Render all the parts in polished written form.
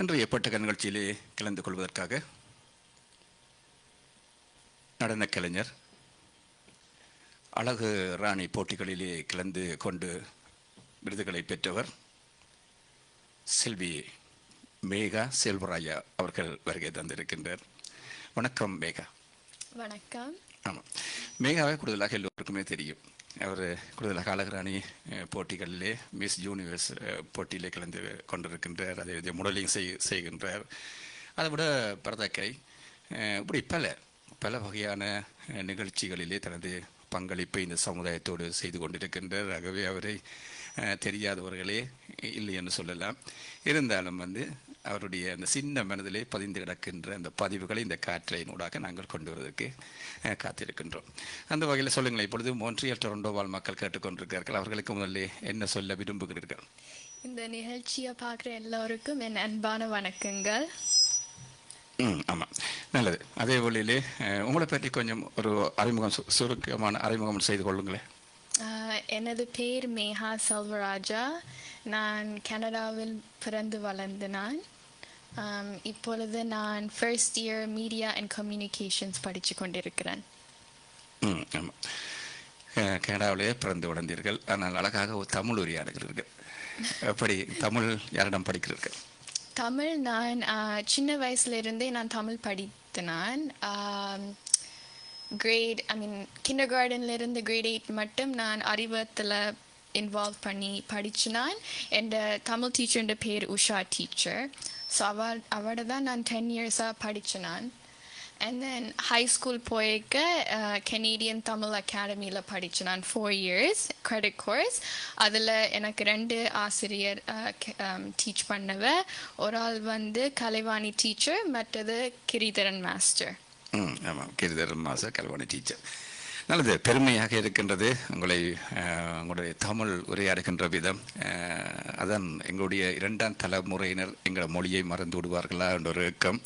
இன்றைய பெட்டக நிகழ்ச்சியிலே கலந்து கொள்வதற்காக நடன கலைஞர் அழகு ராணி போட்டிகளிலே கலந்து கொண்டு விருதுகளை பெற்றவர் செல்வி மேகா செல்வராயா அவர்கள் வருகை தந்திருக்கின்றார். வணக்கம் மேகா. வணக்கம். ஆமாம், மேகாவை கூடுதலாக எல்லோருக்குமே தெரியும். அவர் கூடுதலாக அழகுராணி போட்டிகளிலே மிஸ் யூனிவர்ஸ் போட்டியிலே கலந்து கொண்டிருக்கின்றார். அதே மாடலிங் செய்கின்றார். அதை விட பரதக்கை இப்படி பல வகையான நிகழ்ச்சிகளிலே தனது பங்களிப்பை இந்த சமுதாயத்தோடு செய்து கொண்டிருக்கின்றார். ஆகவே அவரை தெரியாதவர்களே இல்லை என்று சொல்லலாம். இருந்தாலும் அவருடைய அந்த சின்ன மனதிலே பதிந்து கிடக்கின்ற அந்த பதிவுகளை இந்த காற்றையினூடாக நாங்கள் கொண்டு வருவதற்கு காத்திருக்கின்றோம். அந்த வகையில் சொல்லுங்களேன், இப்பொழுது மோன்ட்ரியல் டொரண்டோ வாழ் மக்கள் கேட்டுக்கொண்டிருக்கிறார்கள். அவர்களுக்கு முதல்ல என்ன சொல்ல விரும்புகிறீர்கள்? இந்த நிகழ்ச்சியை பார்க்குற எல்லோருக்கும் என் அன்பான வணக்கங்கள். ஆமாம், நல்லது. அதே வழியிலே உங்களை பற்றி கொஞ்சம் ஒரு சுருக்கமான அறிமுகம் செய்து கொள்ளுங்களேன். எனது பேர் மேகா செல்வராஜா. நான் கனடாவில் பிறந்து வளர்ந்த நான். இப்பொழுது நான் first year media and communications படித்து கொண்டிருக்கிறேன். ஆமாம், கனடாவிலே பிறந்து வளர்ந்தீர்கள். ஆனால் அழகாக ஒரு தமிழ் உரையாடுகிறீர்கள். அப்படி தமிழ் யாரிடம் படிக்கிறீர்கள்? தமிழ் நான் சின்ன வயசுலேருந்தே நான் தமிழ் படித்தேன். கிண்டர் கார்டன்லேருந்து கிரேட் 8 மட்டும் நான் அறிவத்தில் இன்வால்வ் பண்ணி படிச்சினான். என் தமிழ் டீச்சர் பேர் உஷா டீச்சர். ஸோ அவட தான் நான் 10 இயர்ஸாக படிச்சினான். அண்ட் தென் ஹை ஸ்கூல் போயிருக்க கெனேடியன் தமிழ் அகாடமியில் படிச்சினான் 4 இயர்ஸ் கிரெடிட் கோர்ஸ். அதில் எனக்கு 2 ஆசிரியர் டீச் பண்ணவ. ஒரு ஆள் கலைவாணி டீச்சர், மற்றது கிரிதரன் மாஸ்டர். ஆமாம், கிரிதரன் மாஸ்டர், கலைவாணி டீச்சர். நல்லது, பெருமையாக இருக்கின்றது உங்களுடைய தமிழ் உரையாடுகின்ற விதம். அதான் எங்களுடைய 2ஆம் தலைமுறையினர் எங்கள் மொழியை மறந்து விடுவார்களா என்ற ஒரு ஏக்கம்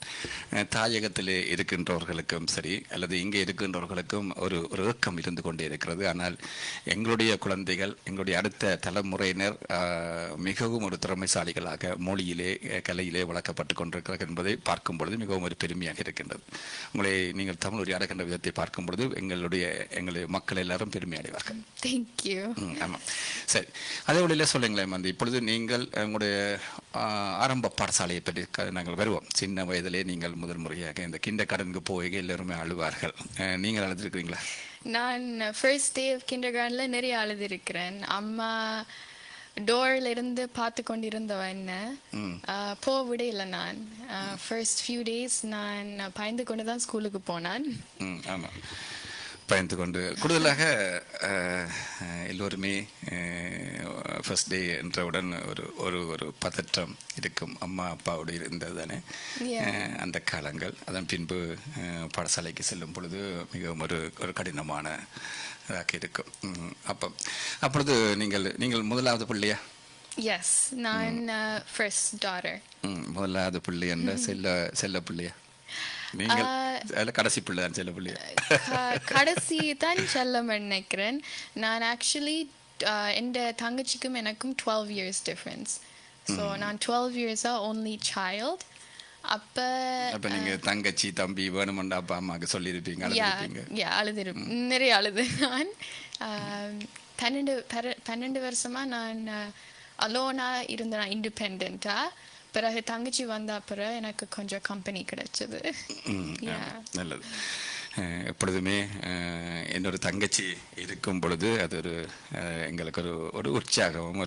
தாயகத்திலே இருக்கின்றவர்களுக்கும் சரி அல்லது இங்கே இருக்கின்றவர்களுக்கும் ஒரு ஏக்கம் இருந்து கொண்டே இருக்கிறது. ஆனால் எங்களுடைய குழந்தைகள், எங்களுடைய அடுத்த தலைமுறையினர் மிகவும் ஒரு திறமைசாலிகளாக மொழியிலே கலையிலே வளர்க்கப்பட்டு கொண்டிருக்கிறார்கள் என்பதை பார்க்கும் பொழுது மிகவும் ஒரு பெருமையாக இருக்கின்றது. நீங்கள் தமிழ் உரையாடுகின்ற விதத்தை பார்க்கும் பொழுது எங்களுடைய மக்கள் எல்லாரும் பெருமை அடைவார்கள். தேங்க்யூ. ஆமாம், சரி. அதே வழியில் சொல்லுங்களேன், இப்பொழுது நீங்கள் உங்களுடைய ஆரம்ப பாடசாலையை பற்றி நாங்கள் வருவோம். சின்ன வயதிலே நீங்கள் முதல் முறையாக இந்த கிண்டர் கார்டனுக்கு போய் எல்லாருமே அழுவார்கள். நீங்கள் அழுதுருக்கிறீங்களா? நான் ஃபர்ஸ்ட் டே ஆஃப் கிண்டர் கார்டனில் நிறைய அழுதுருக்கிறேன். அம்மா டோர்ல இருந்து பார்த்து கொண்டிருந்தவ என்ன விட இல்லை. நான் ஃபர்ஸ்ட் ஃபியூ டேஸ் நான் பயந்து கொண்டு தான் ஸ்கூலுக்கு போனான். ஆமாம், பயந்து கொண்டு. கூடுதலாக எல்லோருமே ஃபர்ஸ்ட் டே என்றவுடன் ஒரு பதற்றம் இருக்கும். அம்மா அப்பாவோடு இருந்தது தானே அந்த காலங்கள். அதன் பின்பு பாடசாலைக்கு செல்லும் பொழுது மிகவும் ஒரு கடினமான இருக்கும். அப்பொழுது நீங்கள் முதலாவது பிள்ளையா? எஸ், நான் ஃபர்ஸ்ட் டாட்டர். முதலாவது பிள்ளை என்ற செல்ல பிள்ளையா? நீங்கள் கடைசி பிள்ளை தான் செல்ல பிள்ளையா? கடைசி தான் செல்லம் நினைக்கிறேன். நான் ஆக்சுவலி என் தங்கச்சிக்கும் எனக்கும் 12 இயர்ஸ் டிஃப்ரென்ஸ். ஸோ நான் 12 இயர்ஸாக ஓன்லி சைல்ட். அப்போ நீங்க தங்கச்சி தம்பி வேணுமெண்டா அப்பா அம்மாவுக்கு சொல்லியிருப்பீங்க, நிறைய அழுது. நான் 12 வருஷமா நான் அலோனா இருந்தேன், இண்டிபெண்டா. பிறகு தங்கச்சி வந்த அப்புறம் எனக்கு கொஞ்சம் கம்பெனி கிடைச்சது. நல்லது. எப்பொழுதுமே என்னோட தங்கச்சி இருக்கும் பொழுது அது எங்களுக்கு ஒரு உற்சாகம்,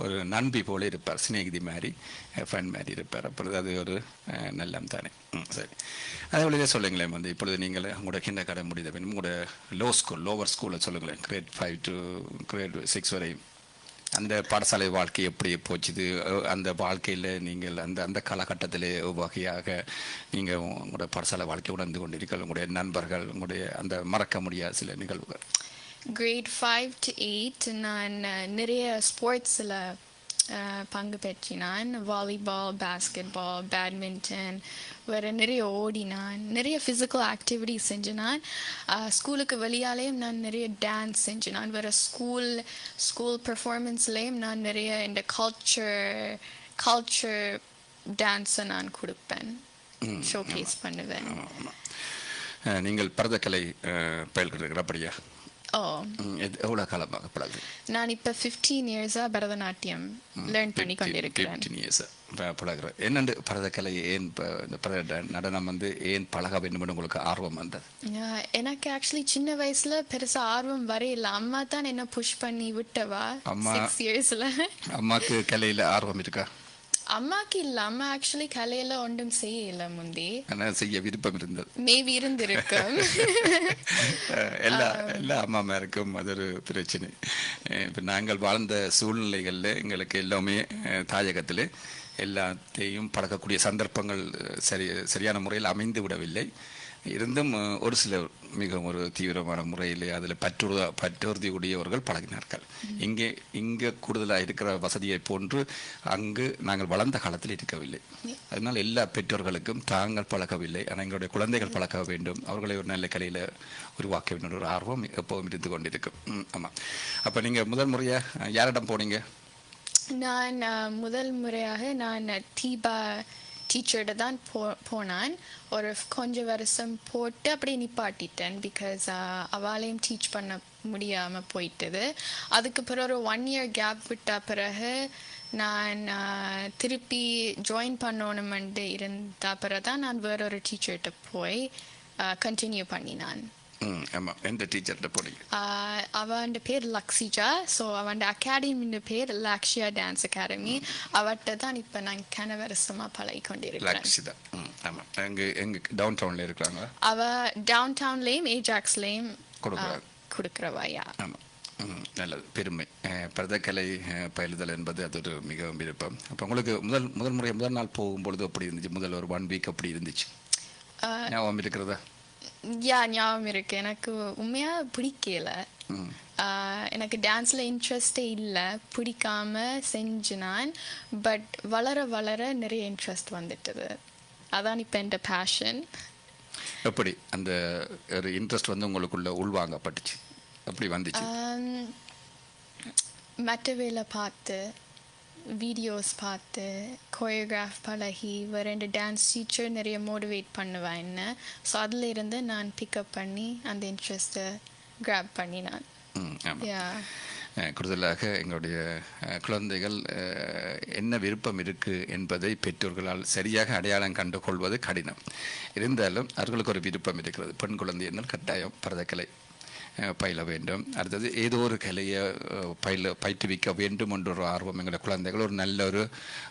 ஒரு நண்பி போல இருப்பார், சிநேகிதி மாதிரி, ஃப்ரெண்ட் மாதிரி இருப்பார். அப்பொழுது அது ஒரு நல்லம் தானே. சரி, அதே வழியே சொல்லுங்களேன், இப்பொழுது நீங்கள் உங்களோட கிண்டர் கார்டன் முடிந்த பின் உங்களோட லோவர் ஸ்கூலில் சொல்லுங்களேன், கிரேட் 5 to கிரேட் 6 வரை அந்த பாடசாலை வாழ்க்கை எப்படி போச்சுது? அந்த வாழ்க்கையில் நீங்கள் அந்த காலகட்டத்தில் வகையாக நீங்கள் உங்களோட பாடசாலை வாழ்க்கை உணர்ந்து கொண்டிருக்கீர்கள், உங்களுடைய நண்பர்கள், உங்களுடைய அந்த மறக்க முடியாத சில நிகழ்வுகள்? கிரேட் 5 to 8 நான் நிறைய ஸ்போர்ட்ஸில் பங்கு பெற்றினான். வாலிபால், பாஸ்கெட்பால், பேட்மிண்டன், வேறு நிறைய ஓடினான். நிறைய ஃபிசிக்கல் ஆக்டிவிட்டிஸ் செஞ்சினான். ஸ்கூலுக்கு வெளியாலேயும் நான் நிறைய டான்ஸ் செஞ்சினான். வேறு ஸ்கூல் பெர்ஃபார்மன்ஸ்லேயும் நான் நிறைய இந்த கல்ச்சர் டான்ஸை நான் கொடுப்பேன், ஷோகேஸ் பண்ணுவேன். நீங்கள் பரதக்கலை பயில்கிறீர்கள் அப்படியா? ஓ, எவ்வளோ காலமாக பழகுது? நான் இப்போ 15 இயர்ஸாக பரதநாட்டியம் லேர்ன் பண்ணி கொண்டிருக்கிறேன். 15 இயர்ஸ் பழகுறேன். என்னென்று பரதக்கலை ஏன் இந்த பரத நடனம் ஏன் பழக வேண்டும் என்று உங்களுக்கு ஆர்வம் வந்தது? எனக்கு ஆக்சுவலி சின்ன வயசுல பெருசா ஆர்வம் வரையில. அம்மா தான் என்ன புஷ் பண்ணி விட்டவா 6 இயர்ஸ்ல. அம்மாக்கு கலையில் ஆர்வம் இருக்கா? அம்மாக்கு இல்ல, அம்மா ஆக்சுவலி கலையில ஒன்றும் செய்யல முந்தி. செய்ய விருப்பம் இருந்தது, மேபி இருந்திருக்கும். எல்லா அம்மாமாருக்கும் அது ஒரு பிரச்சனை. இப்போ நாங்கள் வாழ்ந்த சூழ்நிலைகளில் எங்களுக்கு எல்லாமே தாயகத்தில் எல்லாத்தையும் பழக்கக்கூடிய சந்தர்ப்பங்கள் சரியான முறையில் அமைந்து விடவில்லை. இருந்தும் ஒரு சிலர் மிகவும் ஒரு தீவிரமான முறையில் அதில் பற்றுறுதி உடையவர்கள் பழகினார்கள். இங்கே கூடுதலாக இருக்கிற வசதியை போன்று அங்கு நாங்கள் வளர்ந்த காலத்தில் இருக்கவில்லை. அதனால் எல்லா பெற்றோர்களுக்கும் தாங்கள் பழகவில்லை, ஆனால் எங்களுடைய குழந்தைகள் பழக வேண்டும், அவர்களை ஒரு நல்ல கலையில் உருவாக்க வேண்டும் ஒரு ஆர்வம் எப்போவும் இருந்து கொண்டிருக்கும். ஆமாம். அப்போ நீங்கள் முதல் முறையாக யாரிடம் போனீங்க? நான் முதல் முறையாக நான் தீபா டீச்சர்கிட்ட தான் போனான். ஒரு கொஞ்சம் வருஷம் போட்டு அப்படியே நிப்பாட்டிட்டேன், பிகாஸ் அவளையும் டீச் பண்ண முடியாமல் போயிட்டது. அதுக்கு பிறகு ஒரு 1 இயர் கேப் விட்ட பிறகு நான் திருப்பி ஜாயின் பண்ணணுமெண்டு இருந்த பிறகு தான் நான் வேறொரு டீச்சர்கிட்ட போய் கண்டினியூ பண்ணினான். ஆமாம். எந்த டீச்சர்கிட்ட போனீங்க? அவன் பேர் லக்ஷிஜா. ஸோ அவன் அகாடமியின் பேர் லாக்ஷியா டான்ஸ் அகாடமி. அவட்ட தான் இப்போ நான் கனவரசமாக பழகி கொண்டிருக்கிறேன். லக்ஷிதா. ஆமாம். எங்கே டவுன் டவுனில் இருக்கிறாங்க? அவ டவுன் டவுன்லேயும் ஏஜாக்ஸ்லேயும் கொடுக்குறவாயா. ஆமாம். நல்லது, பெருமை. பரதக்கலை பயிலுதல் என்பது அது ஒரு மிகவும் விருப்பம். அப்போ உங்களுக்கு முதல் நாள் போகும்பொழுது அப்படி இருந்துச்சு? முதல் ஒரு 1 வீக் அப்படி இருந்துச்சு, ஞாபகம் இருக்கிறதா? ஞாபகம் இருக்கு. எனக்கு உண்மையா பிடிக்கல. எனக்கு டான்ஸ்ல இன்ட்ரெஸ்டே இல்லை, பிடிக்காம செஞ்சு நான். பட் வளர வளர நிறைய இன்ட்ரெஸ்ட் வந்துட்டது. அதான் இப்போ என் பேஷன். எப்படி அந்த ஒரு இன்ட்ரெஸ்ட் உங்களுக்குள்ள உள்வாங்கப்பட்டுச்சு? அப்படி வந்துச்சு? மற்ற வேலை பார்த்து, வீடியோஸ் பார்த்து, கோரியோகிராஃப் பழகி, வேறு 2 டான்ஸ் டீச்சர் நிறைய மோட்டிவேட் பண்ணுவேன் என்ன. ஸோ அதில் இருந்து நான் பிக்கப் பண்ணி அந்த இன்ட்ரெஸ்ட்டை கிராப் பண்ணி நான். கூடுதலாக எங்களுடைய குழந்தைகள் என்ன விருப்பம் இருக்குது என்பதை பெற்றோர்களால் சரியாக அடையாளம் கண்டு கொள்வது கடினம். இருந்தாலும் அவர்களுக்கு ஒரு விருப்பம் இருக்கிறது. பெண் குழந்தை என்றால் கட்டாயம் பரதக்கலை பயில வேண்டும், அடுத்தது ஏதோ ஒரு கலையை பயிற்றுவிக்க வேண்டும் என்ற ஒரு ஆர்வம். எங்களுடைய குழந்தைகள் ஒரு நல்ல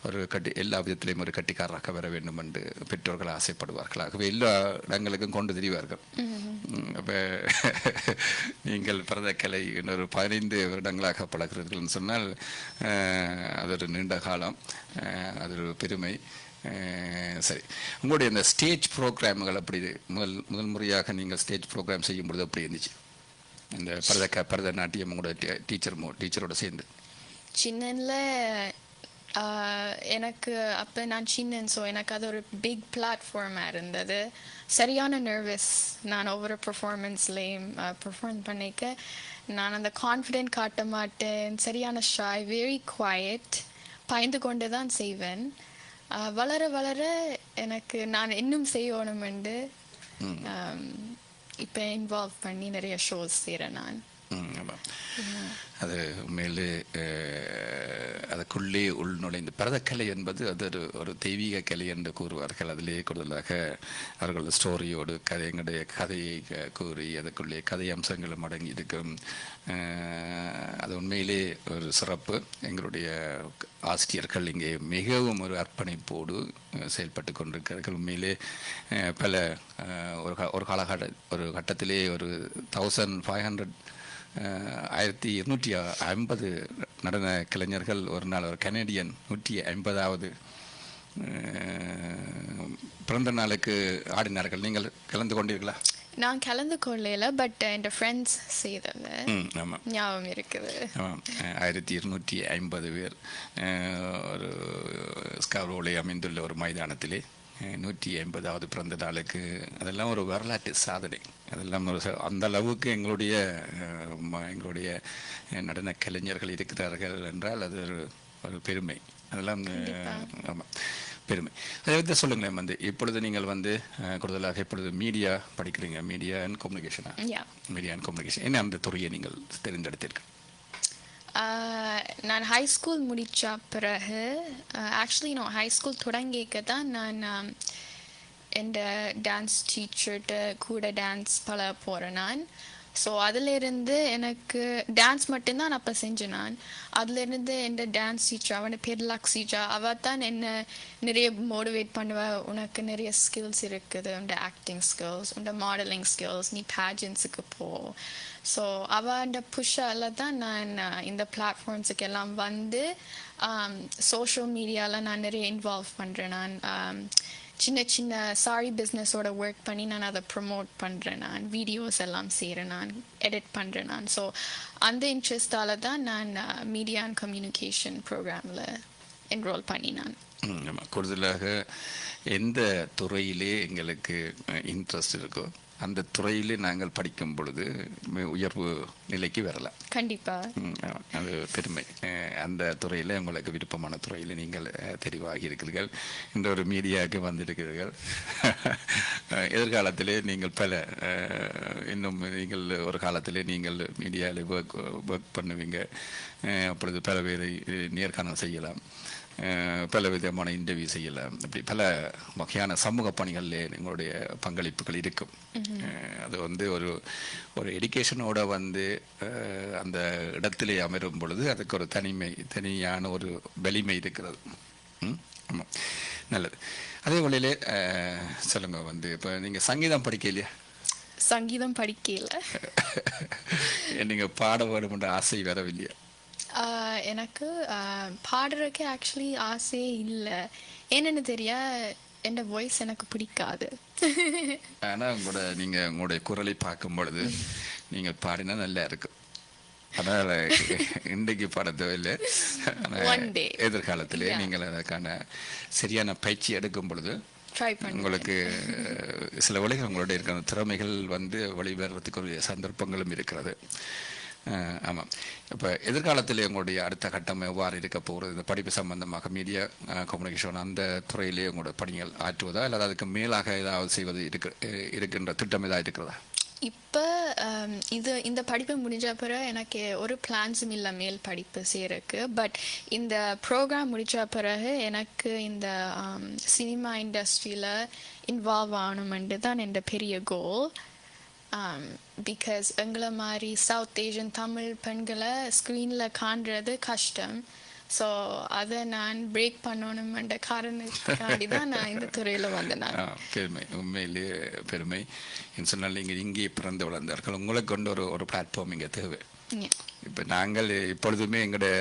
ஒரு எல்லா விதத்திலையும் ஒரு கட்டிக்காரராக வர வேண்டும் என்று பெற்றோர்கள் ஆசைப்படுவார்கள். ஆகவே எல்லா இடங்களுக்கும் கொண்டு திரிவார்கள். அப்போ நீங்கள் பரதக்கலை இன்னொரு 15 வருடங்களாக பழகிறீர்கள்னு சொன்னால் அது ஒரு நீண்ட காலம், அது ஒரு பெருமை. சரி, உங்களுடைய இந்த ஸ்டேஜ் ப்ரோக்ராம்கள் அப்படி முதல் முறையாக நீங்கள் ஸ்டேஜ் ப்ரோக்ராம் செய்யும் பொழுது அப்படி இருந்துச்சு இந்த பரதநாட்டியம் உங்களோட டீச்சரோட சேர்ந்து? சின்னன்ல எனக்கு அப்போ நான் சின்னன், ஸோ எனக்கு அது ஒரு பிக் பிளாட்ஃபார்மாக இருந்தது. சரியான நர்வஸ். நான் ஒவ்வொரு பர்ஃபார்மன்ஸ்லேயும் பர்ஃபார்ம் பண்ணிக்க நான் அந்த கான்ஃபிடென்ட் காட்ட மாட்டேன். சரியான ஷாய், வெரி குவாய்ட், பயந்து கொண்டு தான் செய்வேன். வளர வளர எனக்கு நான் இன்னும் செய்யணுமெண்டு இப்போ இன்வால்வ் பண்ணி நிறைய ஷோஸ் செய்கிறேன் நான். அது உண்மையிலே அதுக்குள்ளே உள்நுழைந்து பரதக்கலை என்பது அது ஒரு தெய்வீக கலை என்று கூறுவார்கள். அதிலே கூடுதலாக அவர்கள் ஸ்டோரியோடு எங்களுடைய கதையை கூறி அதுக்குள்ளே கதை அம்சங்களும் அடங்கி இருக்கும். அது உண்மையிலே ஒரு சிறப்பு. எங்களுடைய ஆசிரியர்கள் இங்கே மிகவும் ஒரு அர்ப்பணிப்போடு செயல்பட்டு கொண்டிருக்கிறார்கள். உண்மையிலே பல ஒரு கட்டத்திலே ஒரு 1250 நடன கலைஞர்கள் ஒரு நாள் ஒரு கனேடியன் 150வது பிறந்த நாளுக்கு ஆடினார்கள். நீங்கள் கலந்து கொண்டீர்களா? நான் கலந்து கொள்ளல, பட் என் ஃப்ரெண்ட்ஸ் செய்தது ஞாபகம் இருக்குது. ஆமாம், 1250 பேர் ஒரு ஸ்காரோலை அமைந்துள்ள ஒரு மைதானத்திலே 150வது பிறந்த நாளுக்கு. அதெல்லாம் ஒரு வரலாற்று சாதனை. அதெல்லாம் அந்த அளவுக்கு எங்களுடைய நடன கலைஞர்கள் இருக்கிறார்கள் என்றால் அது ஒரு பெருமை. அதெல்லாம் ஆமாம். பெருமை. அதை பற்றி சொல்லுங்களேன் வந்து இப்பொழுது நீங்கள் வந்து கூடுதலாக இப்பொழுது மீடியா படிக்கிறீங்க, மீடியா அண்ட் கம்யூனிகேஷனா? Yeah. Media and communication. என்ன அந்த துறையை நீங்கள் தேர்ந்தெடுத்தீர்கள்? நான் ஹை ஸ்கூல் முடித்த பிறகு ஆக்சுவலி நான் ஹை ஸ்கூல் தொடங்கிக்க தான் நான் எந்த டான்ஸ் டீச்சர்கிட்ட கூட டான்ஸ் பழக போகிறேன் நான். ஸோ அதிலிருந்து எனக்கு டான்ஸ் மட்டும்தான் அப்போ செஞ்சேன் நான். அதிலிருந்து எந்த டான்ஸ் டீச்சர் அவனோட பேர் லக்ஸிஜா, அவள் தான் என்ன நிறைய மோட்டிவேட் பண்ணுவா. உனக்கு நிறைய ஸ்கில்ஸ் இருக்குது, உண்ட ஆக்டிங் ஸ்கில்ஸ், உண்ட மாடலிங் ஸ்கில்ஸ், நீ பேஜன்ஸுக்கு போ. ஸோ அவன் புஷ்ஷால் தான் நான் இந்த பிளாட்ஃபார்ம்ஸுக்கு எல்லாம் வந்து சோஷியல் மீடியாவில் நான் நிறைய இன்வால்வ் பண்ணுறேன். நான் சின்ன சின்ன சாரி பிஸ்னஸோட ஒர்க் பண்ணி நான் அதை ப்ரமோட் பண்ணுறேன். நான் வீடியோஸ் எல்லாம் செய்கிறேன், நான் எடிட் பண்ணுறேன் நான். ஸோ அந்த இன்ட்ரெஸ்டால் தான் நான் மீடியா அண்ட் கம்யூனிகேஷன் ப்ரோக்ராமில் என்ரோல் பண்ணினான். ஆமாம், கூடுதலாக எந்த துறையிலே எங்களுக்கு இன்ட்ரெஸ்ட் இருக்கோ அந்த துறையிலே நாங்கள் படிக்கும் பொழுது உயர்வு நிலைக்கு வரலாம். கண்டிப்பாக அது பெருமை. அந்த துறையில் உங்களுக்கு விருப்பமான துறையில் நீங்கள் தெரிவாகி இருக்கிறீர்கள். இந்த ஒரு மீடியாவுக்கு வந்திருக்கிறீர்கள். எதிர்காலத்திலே நீங்கள் பல இன்னும் நீங்கள் ஒரு காலத்திலே நீங்கள் மீடியாவில் ஒர்க் பண்ணுவீங்க. அப்பொழுது பல பேரை நேர்காணல் செய்யலாம், பல விதமான இன்டர்வியூ செய்யலாம். இப்படி பல வகையான சமூக பணிகளில் எங்களுடைய பங்களிப்புகள் இருக்கும். அது வந்து ஒரு ஒரு எடுகேஷனோட வந்து அந்த இடத்திலே அமரும் பொழுது அதுக்கு ஒரு தனியான ஒரு வலிமை இருக்கிறது. ஆமாம், நல்லது. அதே வழியிலே சொல்லுங்க வந்து இப்போ நீங்கள் சங்கீதம் படிக்க இல்லையா? சங்கீதம் படிக்கல. நீங்கள் பாட வேணுமென்ற ஆசை வரவில்லையா? எனக்கு பாடுறதுக்கு ஆக்சுவலி ஆசையே இல்லை. என்னென்னு தெரியா, என் வாய்ஸ் எனக்கு பிடிக்காது. ஆனால் நீங்கள் உங்களுடைய குரலை பார்க்கும் பொழுது நீங்கள் பாடினா நல்லா இருக்கும். அதனால் இன்றைக்கு பாட தேவையில்லை. எதிர்காலத்திலே நீங்கள் அதற்கான சரியான பயிற்சி எடுக்கும் பொழுது உங்களுக்கு சில வழிகள் உங்களுடைய இருக்கிற திறமைகள் வந்து வெளிவரத்துக்குரிய சந்தர்ப்பங்களும் இருக்கிறது. ஆமாம். இப்போ எதிர்காலத்தில் உங்களுடைய அடுத்த கட்டம் எவ்வாறு இருக்க போகிறது? இந்த படிப்பு சம்பந்தமாக மீடியா கம்யூனிகேஷன் அந்த துறையிலேயே உங்களோட பணிகள் ஆற்றுவதா இல்லை அதுக்கு மேலாக ஏதாவது செய்வது இருக்கின்ற திட்டம் ஏதாவது இருக்கிறதா? இப்போ இந்த படிப்பு முடிஞ்ச பிறகு எனக்கு ஒரு பிளான்ஸும் இல்லை மேல் படிப்பு செய்யறதுக்கு. பட் இந்த ப்ரோக்ராம் முடித்த பிறகு எனக்கு இந்த சினிமா இண்டஸ்ட்ரியில் இன்வால்வ் ஆகணுமென்று தான் என் பெரிய கோல். பிகாஸ் எங்களை மாதிரி சவுத் ஏஷியன் தமிழ் பெண்களை ஸ்க்ரீனில் காண்றது கஷ்டம். ஸோ அதை நான் பிரேக் பண்ணணுமென்ற காரணத்துக்காண்டி தான் நான் இந்த துறையில் வந்தேன். பெருமை, உண்மையிலேயே பெருமை. சொன்னால் நீங்கள் இங்கே பிறந்து வளர்ந்தார்கள், உங்களை கொண்டு ஒரு பிளாட்ஃபார்ம் இங்கே தேவை. இப்போ நாங்கள் இப்பொழுதுமே எங்களுடைய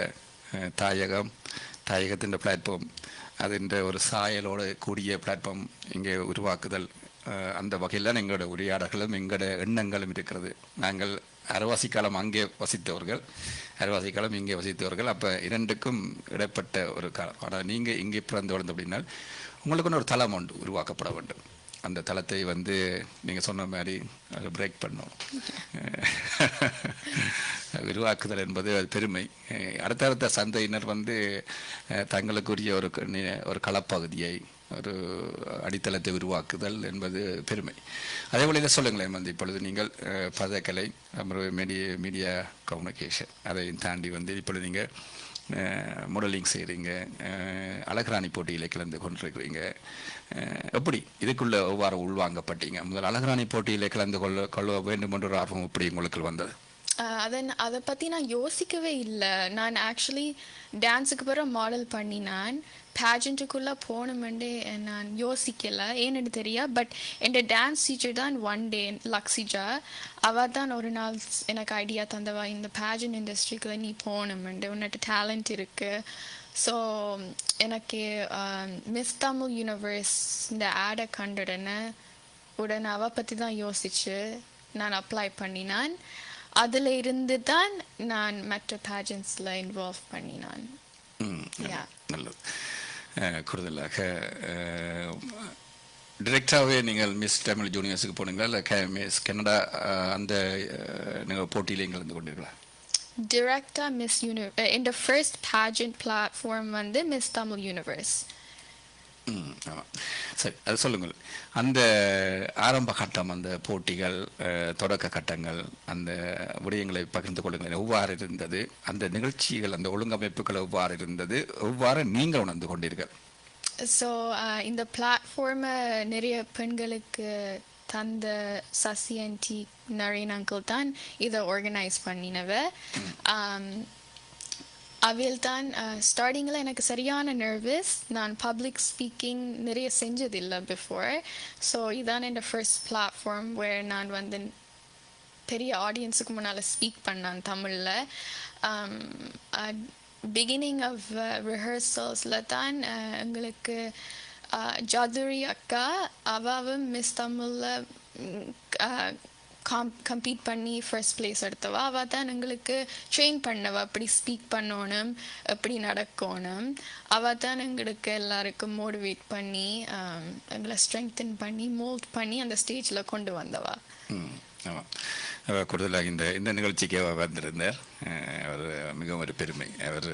தாயகத்தின் பிளாட்ஃபார்ம் அதுன்ற ஒரு சாயலோடு கூடிய பிளாட்ஃபார்ம் இங்கே உருவாக்குதல், அந்த வகையில் தான் எங்களோட உரையாடல்களும் எங்களோட எண்ணங்களும் இருக்கிறது. நாங்கள் அரைவாசி காலம் அங்கே வசித்தவர்கள், அரைவாசி காலம் இங்கே வசித்தவர்கள். அப்போ இரண்டுக்கும் இடைப்பட்ட ஒரு காலம். ஆனால் நீங்கள் இங்கே பிறந்து வளர்ந்து அப்படின்னா உங்களுக்கு ஒரு தளம் ஒன்று உருவாக்கப்பட வேண்டும். அந்த தளத்தை வந்து நீங்கள் சொன்ன மாதிரி அதை பிரேக் பண்ணணும். உருவாக்குதல் என்பது அது பெருமை. அடுத்தடுத்த சந்தையினர் வந்து தங்களுக்குரிய ஒரு களப்பகுதியை ஒரு அடித்தளத்தை உருவாக்குதல் என்பது பெருமை. அதே போல சொல்லுங்களேன் வந்து இப்பொழுது நீங்கள் பதக்கலை மீடியா கம்யூனிகேஷன் அதை தாண்டி வந்து இப்பொழுது நீங்கள் மாடலிங் செய்கிறீங்க, அழகுராணி போட்டியில் கலந்து கொண்டிருக்கிறீங்க. எப்படி இதுக்குள்ளே எவ்வாறு உள்வாங்கப்பட்டீங்க? முதல் அழகுராணி போட்டியில் கலந்து கொள்ள வேண்டும் என்ற ஒரு ஆர்வம் எப்படி உங்களுக்கு வந்தது? அதை பற்றி நான் யோசிக்கவே இல்லை. நான் ஆக்சுவலி டான்ஸுக்கு பிறகு மாடல் பண்ணி நான் பேஜண்ட்டுக்குள்ளே போகணுமெண்டே நான் யோசிக்கலை, ஏன்னு தெரியா. பட் என் டான்ஸ் டீச்சர் தான் ஒன் டே லக்ஸிஜா, அவள் தான் ஒரு நாள் எனக்கு ஐடியா தந்தவா, இந்த பேஜண்ட் இண்டஸ்ட்ரிக்குள்ளே நீ போகணுமெண்டு, உன்னிட்ட டேலண்ட் இருக்குது. ஸோ எனக்கு மிஸ் தமிழ் யூனிவர்ஸ் இந்த ஆடை கண்டுடனே உடனே அவள் பற்றி தான் யோசிச்சு நான் அப்ளை பண்ணினான். அதில் இருந்து தான் நான் மற்ற பேஜன்ஸில் இன்வால்வ் பண்ணினான். நல்லது. கூடுதலாக டிரெக்டாகவே நீங்கள் மிஸ் தமிழ் ஜூனியர்ஸுக்கு போனீங்களா இல்லை மிஸ் கனடா அந்த நீங்கள் போட்டியில் எங்கே இருந்து கொண்டீர்களா? டிரெக்டாக மிஸ் இந்த ஃபர்ஸ்ட் பேஜண்ட் பிளாட்ஃபார்ம் வந்து மிஸ் தமிழ் யூனிவர்ஸ். ஆமாம். சரி, அது சொல்லுங்கள். அந்த ஆரம்ப கட்டம், அந்த போட்டிகள், தொடக்க கட்டங்கள், அந்த விடயங்களை பகிர்ந்து கொள்ளுங்கள். எவ்வாறு இருந்தது அந்த நிகழ்ச்சிகள், அந்த ஒழுங்கமைப்புகள் எவ்வாறு இருந்தது, எவ்வாறு நீங்கள் உணர்ந்து கொண்டீர்கள்? ஸோ இந்த பிளாட்ஃபார்மை நிறைய பெண்களுக்கு தந்த சசி ஆன்டி நரேன் அங்கிள் தான் இதை ஆர்கனைஸ் பண்ணினவ. அவையில் தான் ஸ்டார்டிங்கில் எனக்கு சரியான நர்வஸ். நான் பப்ளிக் ஸ்பீக்கிங் நிறைய செஞ்சதில்லை பிஃபோர். ஸோ இதான் என் ஃபர்ஸ்ட் பிளாட்ஃபார்ம் வேர் நான் வந்து பெரிய ஆடியன்ஸுக்கு முன்னால் ஸ்பீக் பண்ணேன் தமிழில். பிகினிங் ஆஃப் ரிஹர்சல்ஸில் தான் எங்களுக்கு ஜாதுரி அக்கா அவாவும் மிஸ் தமிழில் கம்பீட் பண்ணி ஃபர்ஸ்ட் பிளேஸ் எடுத்தவா. அவள் தான் எங்களுக்கு ட்ரெயின் பண்ணவா, அப்படி ஸ்பீக் பண்ணணும், எப்படி நடக்கணும். அவள் தான் எங்களுக்கு எல்லாருக்கும் மோட்டிவேட் பண்ணி எங்களை ஸ்ட்ரெங்தன் பண்ணி மோல்ட் பண்ணி அந்த ஸ்டேஜில் கொண்டு வந்தவா. ஆமாம். அவர் கூடுதலாக இந்த நிகழ்ச்சிக்கு அவர் வந்திருந்தார். அவர் மிகவும் ஒரு பெருமை. அவர்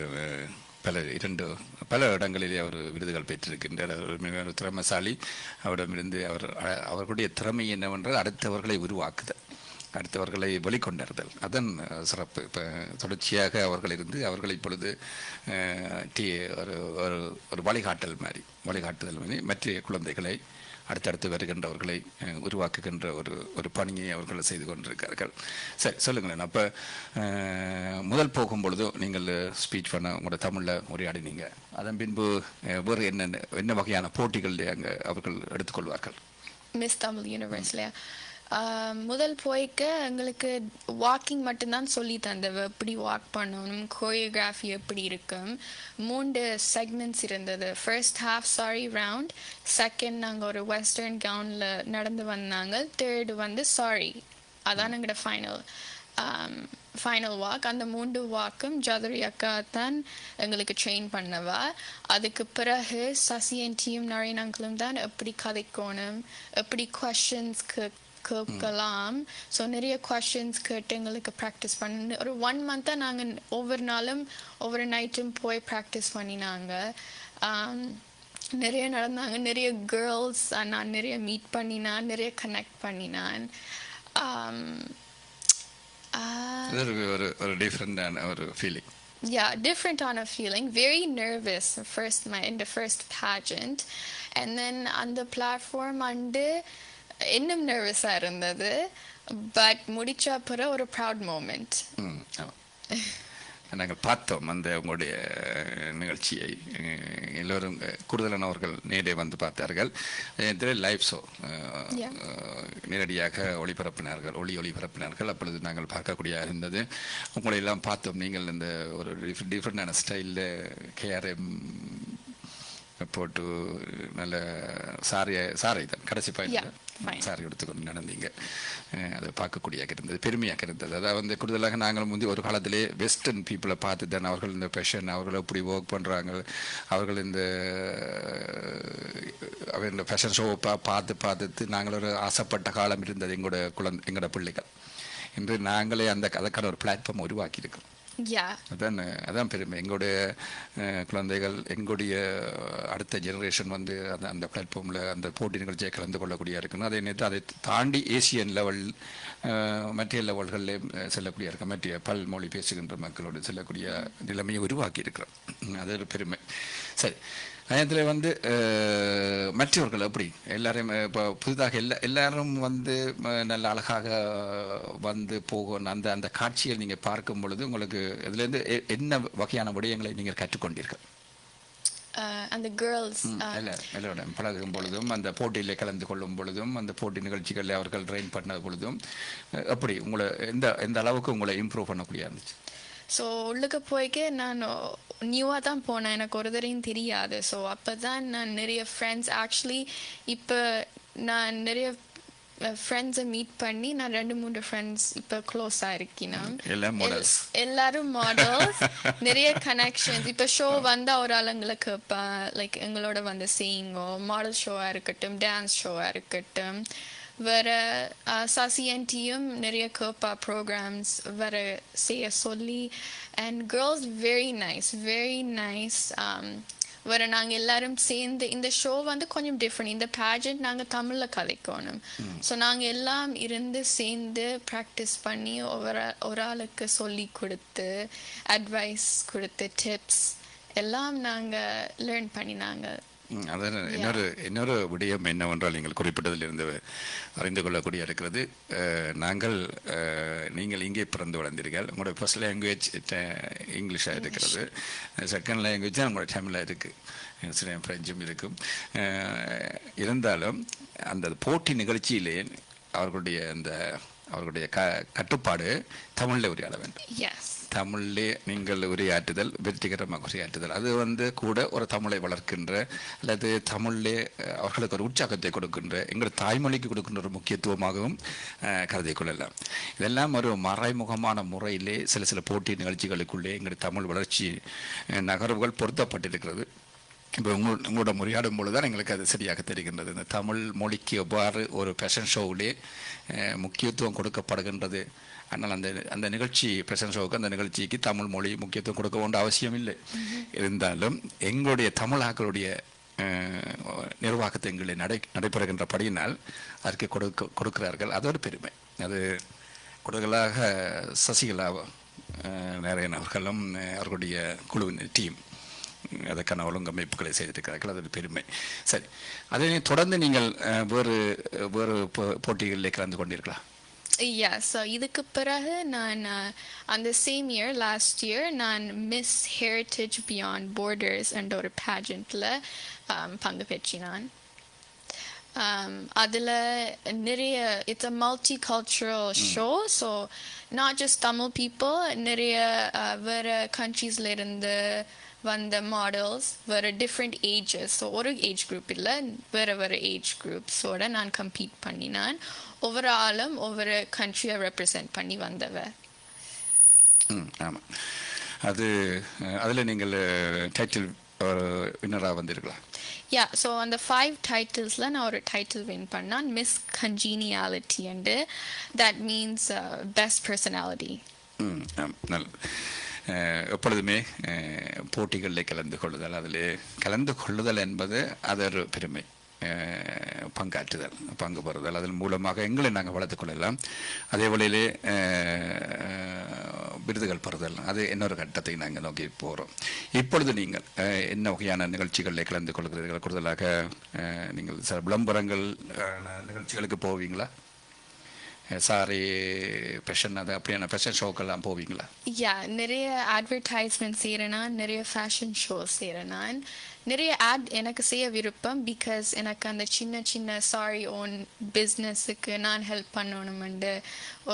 பல இடங்களிலே அவர் விருதுகள் பெற்றிருக்கின்றார். அவர் மிக ஒரு திறமைசாலி. அவரிடமிருந்து அவர்களுடைய திறமை என்னவென்றால் அடுத்தவர்களை உருவாக்குதல், அடுத்தவர்களை வெளிக்கொணர்தல், அதன் சிறப்பு. இப்போ தொடர்ச்சியாக அவர்கள் இருந்து அவர்களை இப்பொழுது ஒரு வழிகாட்டுதல் மாதிரி மற்ற குழந்தைகளை அடுத்தடுத்து வருகின்றவர்களை உருவாக்குகின்ற ஒரு பணியை அவர்கள் செய்து கொண்டிருக்கிறார்கள். சரி, சொல்லுங்களேன். அப்போ முதல் போகும் பொழுது நீங்கள் ஸ்பீச் பண்ண உங்களோட தமிழில் உரையாடினீங்க. அதன் பின்பு வேறு என்ன வகையான போட்டிகள் அங்கே அவர்கள் எடுத்துக்கொள்வார்கள்? மிஸ் தமிழ் யூனிவர்ஸில் முதல் போய்க்க எங்களுக்கு வாக்கிங் மட்டும்தான் சொல்லி தந்தவ. எப்படி வாக் பண்ணணும், கோரியோகிராஃபி எப்படி இருக்கும். 3 செக்மெண்ட்ஸ் இருந்தது. First half sorry round, second நாங்கள் ஒரு வெஸ்டர்ன் கவுனில் நடந்து வந்தாங்க, தேர்டு வந்து சாரி. அதான் எங்களோட ஃபைனல் வாக். அந்த 3 வாக்கும் ஜாதுரி அக்கா தான் எங்களுக்கு ட்ரெயின் பண்ணவா. அதுக்கு பிறகு சசி ஆன்டியும் நரேன் அங்கிளும் தான் எப்படி கதைக்கணும், எப்படி கொஷின்ஸ்க்கு கேட்கலாம். ஸோ நிறைய கொஷின்ஸ் கேட்டு எங்களுக்கு ப்ராக்டிஸ் பண்ணி ஒரு 1 மந்த்தாக நாங்கள் ஒவ்வொரு நாளும் ஒவ்வொரு நைட்டும் போய் ப்ராக்டிஸ் பண்ணினாங்க. நிறைய நடந்தாங்க. நிறைய கேர்ள்ஸ் நான் நிறைய மீட் பண்ணினான், நிறைய கனெக்ட் பண்ணினான். ஒரு டிஃப்ரெண்டான ஒரு feeling. Yeah, different on a feeling. Very nervous in the first pageant. And then on the platform இன்னும் நர்வஸாக இருந்தது. பட் முடிச்ச அப்புறம் ஒரு ப்ரவுட் மூமெண்ட். நாங்கள் பார்த்தோம் அந்த உங்களுடைய நிகழ்ச்சியை. எல்லோரும் கூடுதலானவர்கள் நேரே வந்து பார்த்தார்கள். லைவ் ஷோ நேரடியாக ஒளிபரப்பினார்கள். அப்பொழுது நாங்கள் பார்க்கக்கூடிய இருந்தது. உங்களை எல்லாம் பார்த்தோம். நீங்கள் இந்த ஒரு டிஃப்ரெண்டான ஸ்டைலில் கேஆர்எம் போட்டு நல்ல சாரை தான் கடைசி பாயிண்ட் சாரி எடுத்துக்கொண்டு நடந்தீங்க. அதை பார்க்கக்கூடியாக இருந்தது, பெருமையாக இருந்தது. அதாவது வந்து கூடுதலாக நாங்கள் முந்தி ஒரு காலத்திலே வெஸ்டர்ன் பீப்புளை பார்த்து தான் அவர்கள் இந்த ஃபேஷன், அவர்கள் எப்படி ஒர்க் பண்ணுறாங்க, அவர்கள் இந்த ஃபேஷன் ஷோவை பார்த்து நாங்கள் ஒரு ஆசைப்பட்ட காலம் இருந்தது எங்களோட பிள்ளைகள். இன்று நாங்களே அதுக்கான ஒரு பிளாட்ஃபார்ம் உருவாக்கியிருக்கோம். அதான் பெருமை. எங்களுடைய குழந்தைகள், எங்களுடைய அடுத்த ஜெனரேஷன் வந்து அந்த பிளாட்ஃபார்மில் அந்த போட்டி நிகழ்ச்சியை கலந்து கொள்ளக்கூடிய இருக்கணும். அதே நேரத்தில் அதை தாண்டி ஏசியன் லெவல் மற்ற லெவல்களில் செல்லக்கூடிய இருக்க, மற்ற பல்மொழி பேசுகின்ற மக்களோடு செல்லக்கூடிய நிலைமையை உருவாக்கி இருக்கிறோம். அது ஒரு பெருமை. சரி, அதில் வந்து மற்றவர்கள் எப்படி எல்லாரையும் இப்போ புதிதாக எல்லாரும் வந்து நல்ல அழகாக வந்து போகும் அந்த காட்சியை நீங்கள் பார்க்கும் பொழுது உங்களுக்கு இதுலேருந்து என்ன வகையான விடயங்களை நீங்கள் கற்றுக்கொண்டீர்கள்? அந்த கேர்ள்ஸ் எல்லோட பழகும் பொழுதும், அந்த போட்டியில் கலந்து கொள்ளும் பொழுதும், அந்த போட்டி நிகழ்ச்சிகளில் அவர்கள் ட்ரெயின் பண்ண பொழுதும் எப்படி உங்களை எந்த அளவுக்கு உங்களை இம்ப்ரூவ் பண்ணக்கூடிய இருந்துச்சு? ஸோ உள்ளுக்கு போய்க்கு நான் நியூவாக தான் போனேன், எனக்கு ஒரு தரையும் தெரியாது. ஸோ அப்போ தான் நான் நிறைய ஃப்ரெண்ட்ஸ், ஆக்சுவலி இப்போ நான் நிறைய ஃப்ரெண்ட்ஸை மீட் பண்ணி நான் 2-3 ஃப்ரெண்ட்ஸ் இப்போ க்ளோஸாக இருக்கேன். எல்லாரும் மாடல்ஸ், நிறைய கனெக்ஷன்ஸ். இப்போ ஷோ வந்தால் ஒரு ஆளுங்களுக்கு இப்போ லைக் எங்களோட வந்து செய்யுங்கோ, மாடல் ஷோவாக இருக்கட்டும், டான்ஸ் ஷோவாக இருக்கட்டும், வேறு சசி ஆன்டியும் நிறைய கேப்பா ப்ரோக்ராம்ஸ் வேறு செய்ய சொல்லி. அண்ட் கேர்ள்ஸ் வெரி நைஸ் வேற நாங்க எல்லாரும் சேர்ந்து இந்த ஷோ வந்து கொஞ்சம் டிஃப்ரெண்ட். இந்த பேஜெண்ட் நாங்க தமிழ்ல கதைக்கணும். ஸோ நாங்க எல்லாம் இருந்து சேர்ந்து ப்ராக்டிஸ் பண்ணி ஒரு ஆளுக்கு சொல்லி கொடுத்து அட்வைஸ் கொடுத்து டிப்ஸ் எல்லாம் நாங்க லேர்ன் பண்ணினாங்க. அதான் இன்னொரு விடயம் என்னவென்றால் நீங்கள் குறிப்பிட்டதிலிருந்து அறிந்து கொள்ளக்கூடிய இருக்கிறது. நீங்கள் இங்கே பிறந்து வளர்ந்தீர்கள். உங்களோட ஃபர்ஸ்ட் லாங்குவேஜ் இங்கிலீஷாக இருக்கிறது. செகண்ட் லாங்குவேஜ் தான் உங்களோட தமிழாக இருக்குது. சில ஃப்ரெஞ்சும் இருக்கும். இருந்தாலும் அந்த போட்டி நிகழ்ச்சியிலே அவர்களுடைய கட்டுப்பாடு தமிழில் உரையாட வேண்டும். தமிழிலே நீங்கள் உரையாற்றுதல், வெற்றிகரமாக உரையாற்றுதல், அது கூட ஒரு தமிழை வளர்க்கின்ற அல்லது தமிழிலே அவர்களுக்கு ஒரு உற்சாகத்தை கொடுக்கின்ற எங்கள் தாய்மொழிக்கு கொடுக்கின்ற ஒரு முக்கியத்துவமாகவும் கருதி கொள்ளலாம். இதெல்லாம் ஒரு மறைமுகமான முறையிலே சில போட்டி நிகழ்ச்சிகளுக்குள்ளே எங்கள் தமிழ் வளர்ச்சி நகர்வுகள் பொருத்தப்பட்டிருக்கிறது. இப்போ உங்களோட உரையாடும் பொழுது தான் எங்களுக்கு அது சரியாக தெரிகின்றது. இந்த தமிழ் மொழிக்கு எவ்வாறு ஒரு ஃபேஷன் ஷோவிலே முக்கியத்துவம் கொடுக்கப்படுகின்றது. ஆனால் அந்த நிகழ்ச்சி ஃபேஷன் ஷோவுக்கு அந்த நிகழ்ச்சிக்கு தமிழ் மொழி முக்கியத்துவம் கொடுக்க வேண்டிய அவசியம் இல்லை. இருந்தாலும் எங்களுடைய தமிழாக்களுடைய நிர்வாகத்தை எங்களை நடைபெறுகின்றபடியினால் அதற்கு கொடுக்கிறார்கள். அது ஒரு பெருமை. அது கூடுதலாக சசிகலா நாராயணன் அவர்களும் அவர்களுடைய குழுவின் டீம் அதற்கான ஒழுங்கமைப்புகளை செய்திருக்கிறார்கள். அது ஒரு பெருமை. சரி, அதை தொடர்ந்து நீங்கள் வேறு போட்டிகளில் கலந்து கொண்டீர்களா? ஸோ இதுக்கு பிறகு நான் அந்த சேம் இயர் லாஸ்ட் இயர் நான் மிஸ் ஹெரிட்டேஜ் பியாண்ட் பார்டர்ஸ் என்ற ஒரு பேஜெண்ட்டில் பங்கு பெற்றினான். அதில் நிறைய it's a multi cultural show. So not just Tamil people, நிறைய வேறு கண்ட்ரீஸில் இருந்து வந்த மாடல்ஸ், வேறு டிஃப்ரெண்ட் ஏஜஸ். ஸோ ஒரு ஏஜ் குரூப் இல்லை, வேறு ஏஜ் குரூப்ஸோட நான் கம்பீட் பண்ணினான். ஒவ்வொரு ஆளும் ஒவ்வொரு கண்ட்ரியை ரெப்ரசன்ட் பண்ணி வந்தவ. ஆமாம். அதில் நீங்கள் டைட்டில் வின்னராக வந்திருக்கலாம். ஸோ அந்த 5 டைட்டில்ஸில் நான் ஒரு டைட்டில் வின் பண்ணான், miss congeniality and that means best personality. நல்லது. எப்பொழுதுமே போட்டிகளில் கலந்து கொள்ளுதல், அதில் கலந்து கொள்ளுதல் என்பது அது ஒரு பெருமை. பங்காற்றுதல், பங்கு பெறுதல், அதன் மூலமாக எங்களை நாங்கள் வளர்த்து கொள்ளலாம். அதே வழியிலே விருதுகள் பெறுதல், அது இன்னொரு கட்டத்தை நாங்கள் நோக்கி போகிறோம். இப்பொழுது நீங்கள் என்ன வகையான நிகழ்ச்சிகளில் கலந்து கொள்கிறீர்கள்? கூடுதலாக நீங்கள் சில விளம்பரங்கள் நிகழ்ச்சிகளுக்கு போவீங்களா? சாரி ஃபேஷன், அது அப்படியான ஃபேஷன் ஷோக்கெல்லாம் போவீங்களா? நிறைய அட்வர்டைஸ்மெண்ட் செய்கிறேன் நான், நிறைய ஃபேஷன் ஷோஸ் செய்கிறேன் நான். நிறைய எனக்கு செய்ய விருப்பம். பிகாஸ் எனக்கு அந்த சின்ன சின்ன சாரி ஓன் பிஸ்னஸுக்கு நான் ஹெல்ப் பண்ணணுமெண்டு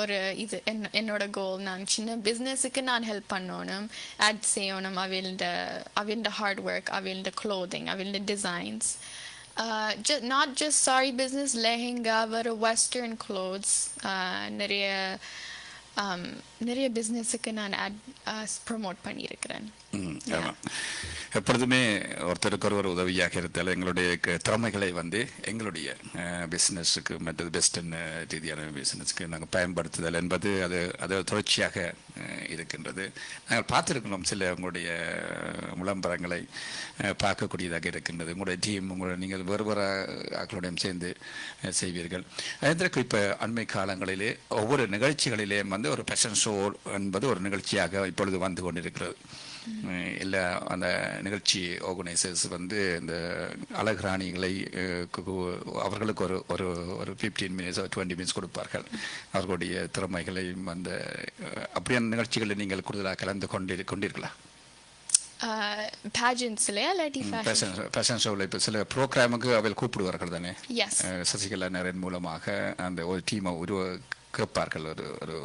ஒரு இது என்னோட கோல். நான் சின்ன பிஸ்னஸுக்கு நான் ஹெல்ப் பண்ணணும், ஆட் செய்யணும். அவில்ட ஹார்ட் ஒர்க், அவில்ட க்ளோதிங், அவில்ட designs. Not just saree business, lehenga, வேறு western clothes, நிறைய பிஸ்னஸுக்கு நான் ப்ரொமோட் பண்ணியிருக்கிறேன். எப்பொழுதுமே ஒருத்தருக்கு ஒரு உதவியாக இருந்தால் எங்களுடைய திறமைகளை எங்களுடைய பிஸ்னஸுக்கு மற்றது பெஸ்டன் ரீதியான பிஸ்னஸுக்கு நாங்கள் பயன்படுத்துதல் என்பது அது தொடர்ச்சியாக இருக்கின்றது. நாங்கள் பார்த்துருக்கணும் சில உங்களுடைய விளம்பரங்களை பார்க்கக்கூடியதாக இருக்கின்றது. உங்களுடைய டீம், நீங்கள் வேறு ஆக்களுடன் சேர்ந்து செய்வீர்கள். அதற்கு இப்போ அண்மை காலங்களிலே ஒவ்வொரு நிகழ்ச்சிகளிலேயும் ஒரு ஃபேஷன் ஷோ என்பது ஒரு நிகழ்ச்சியாக இப்பொழுது வந்து கொண்டிருக்கிறது. இல்லை, அந்த நிகழ்ச்சி ஆர்கனைசர்ஸ் இந்த அழகுராணிகளை அவர்களுக்கு ஒரு 15 மினிட்ஸ் 20 மினிட்ஸ் கொடுப்பார்கள். அவர்களுடைய திறமைகளையும் அப்படியான நிகழ்ச்சிகளில் நீங்கள் கூடுதலாக கலந்து கொண்டீர்களா? ஃபேஷன் ஷோவில் இப்போ சில ப்ரோக்ராமுக்கு அவள் கூப்பிடுவார்கள் தானே, சசிகலா நேரன் மூலமாக அந்த ஒரு டீமை கேட்பார்கள் ஒரு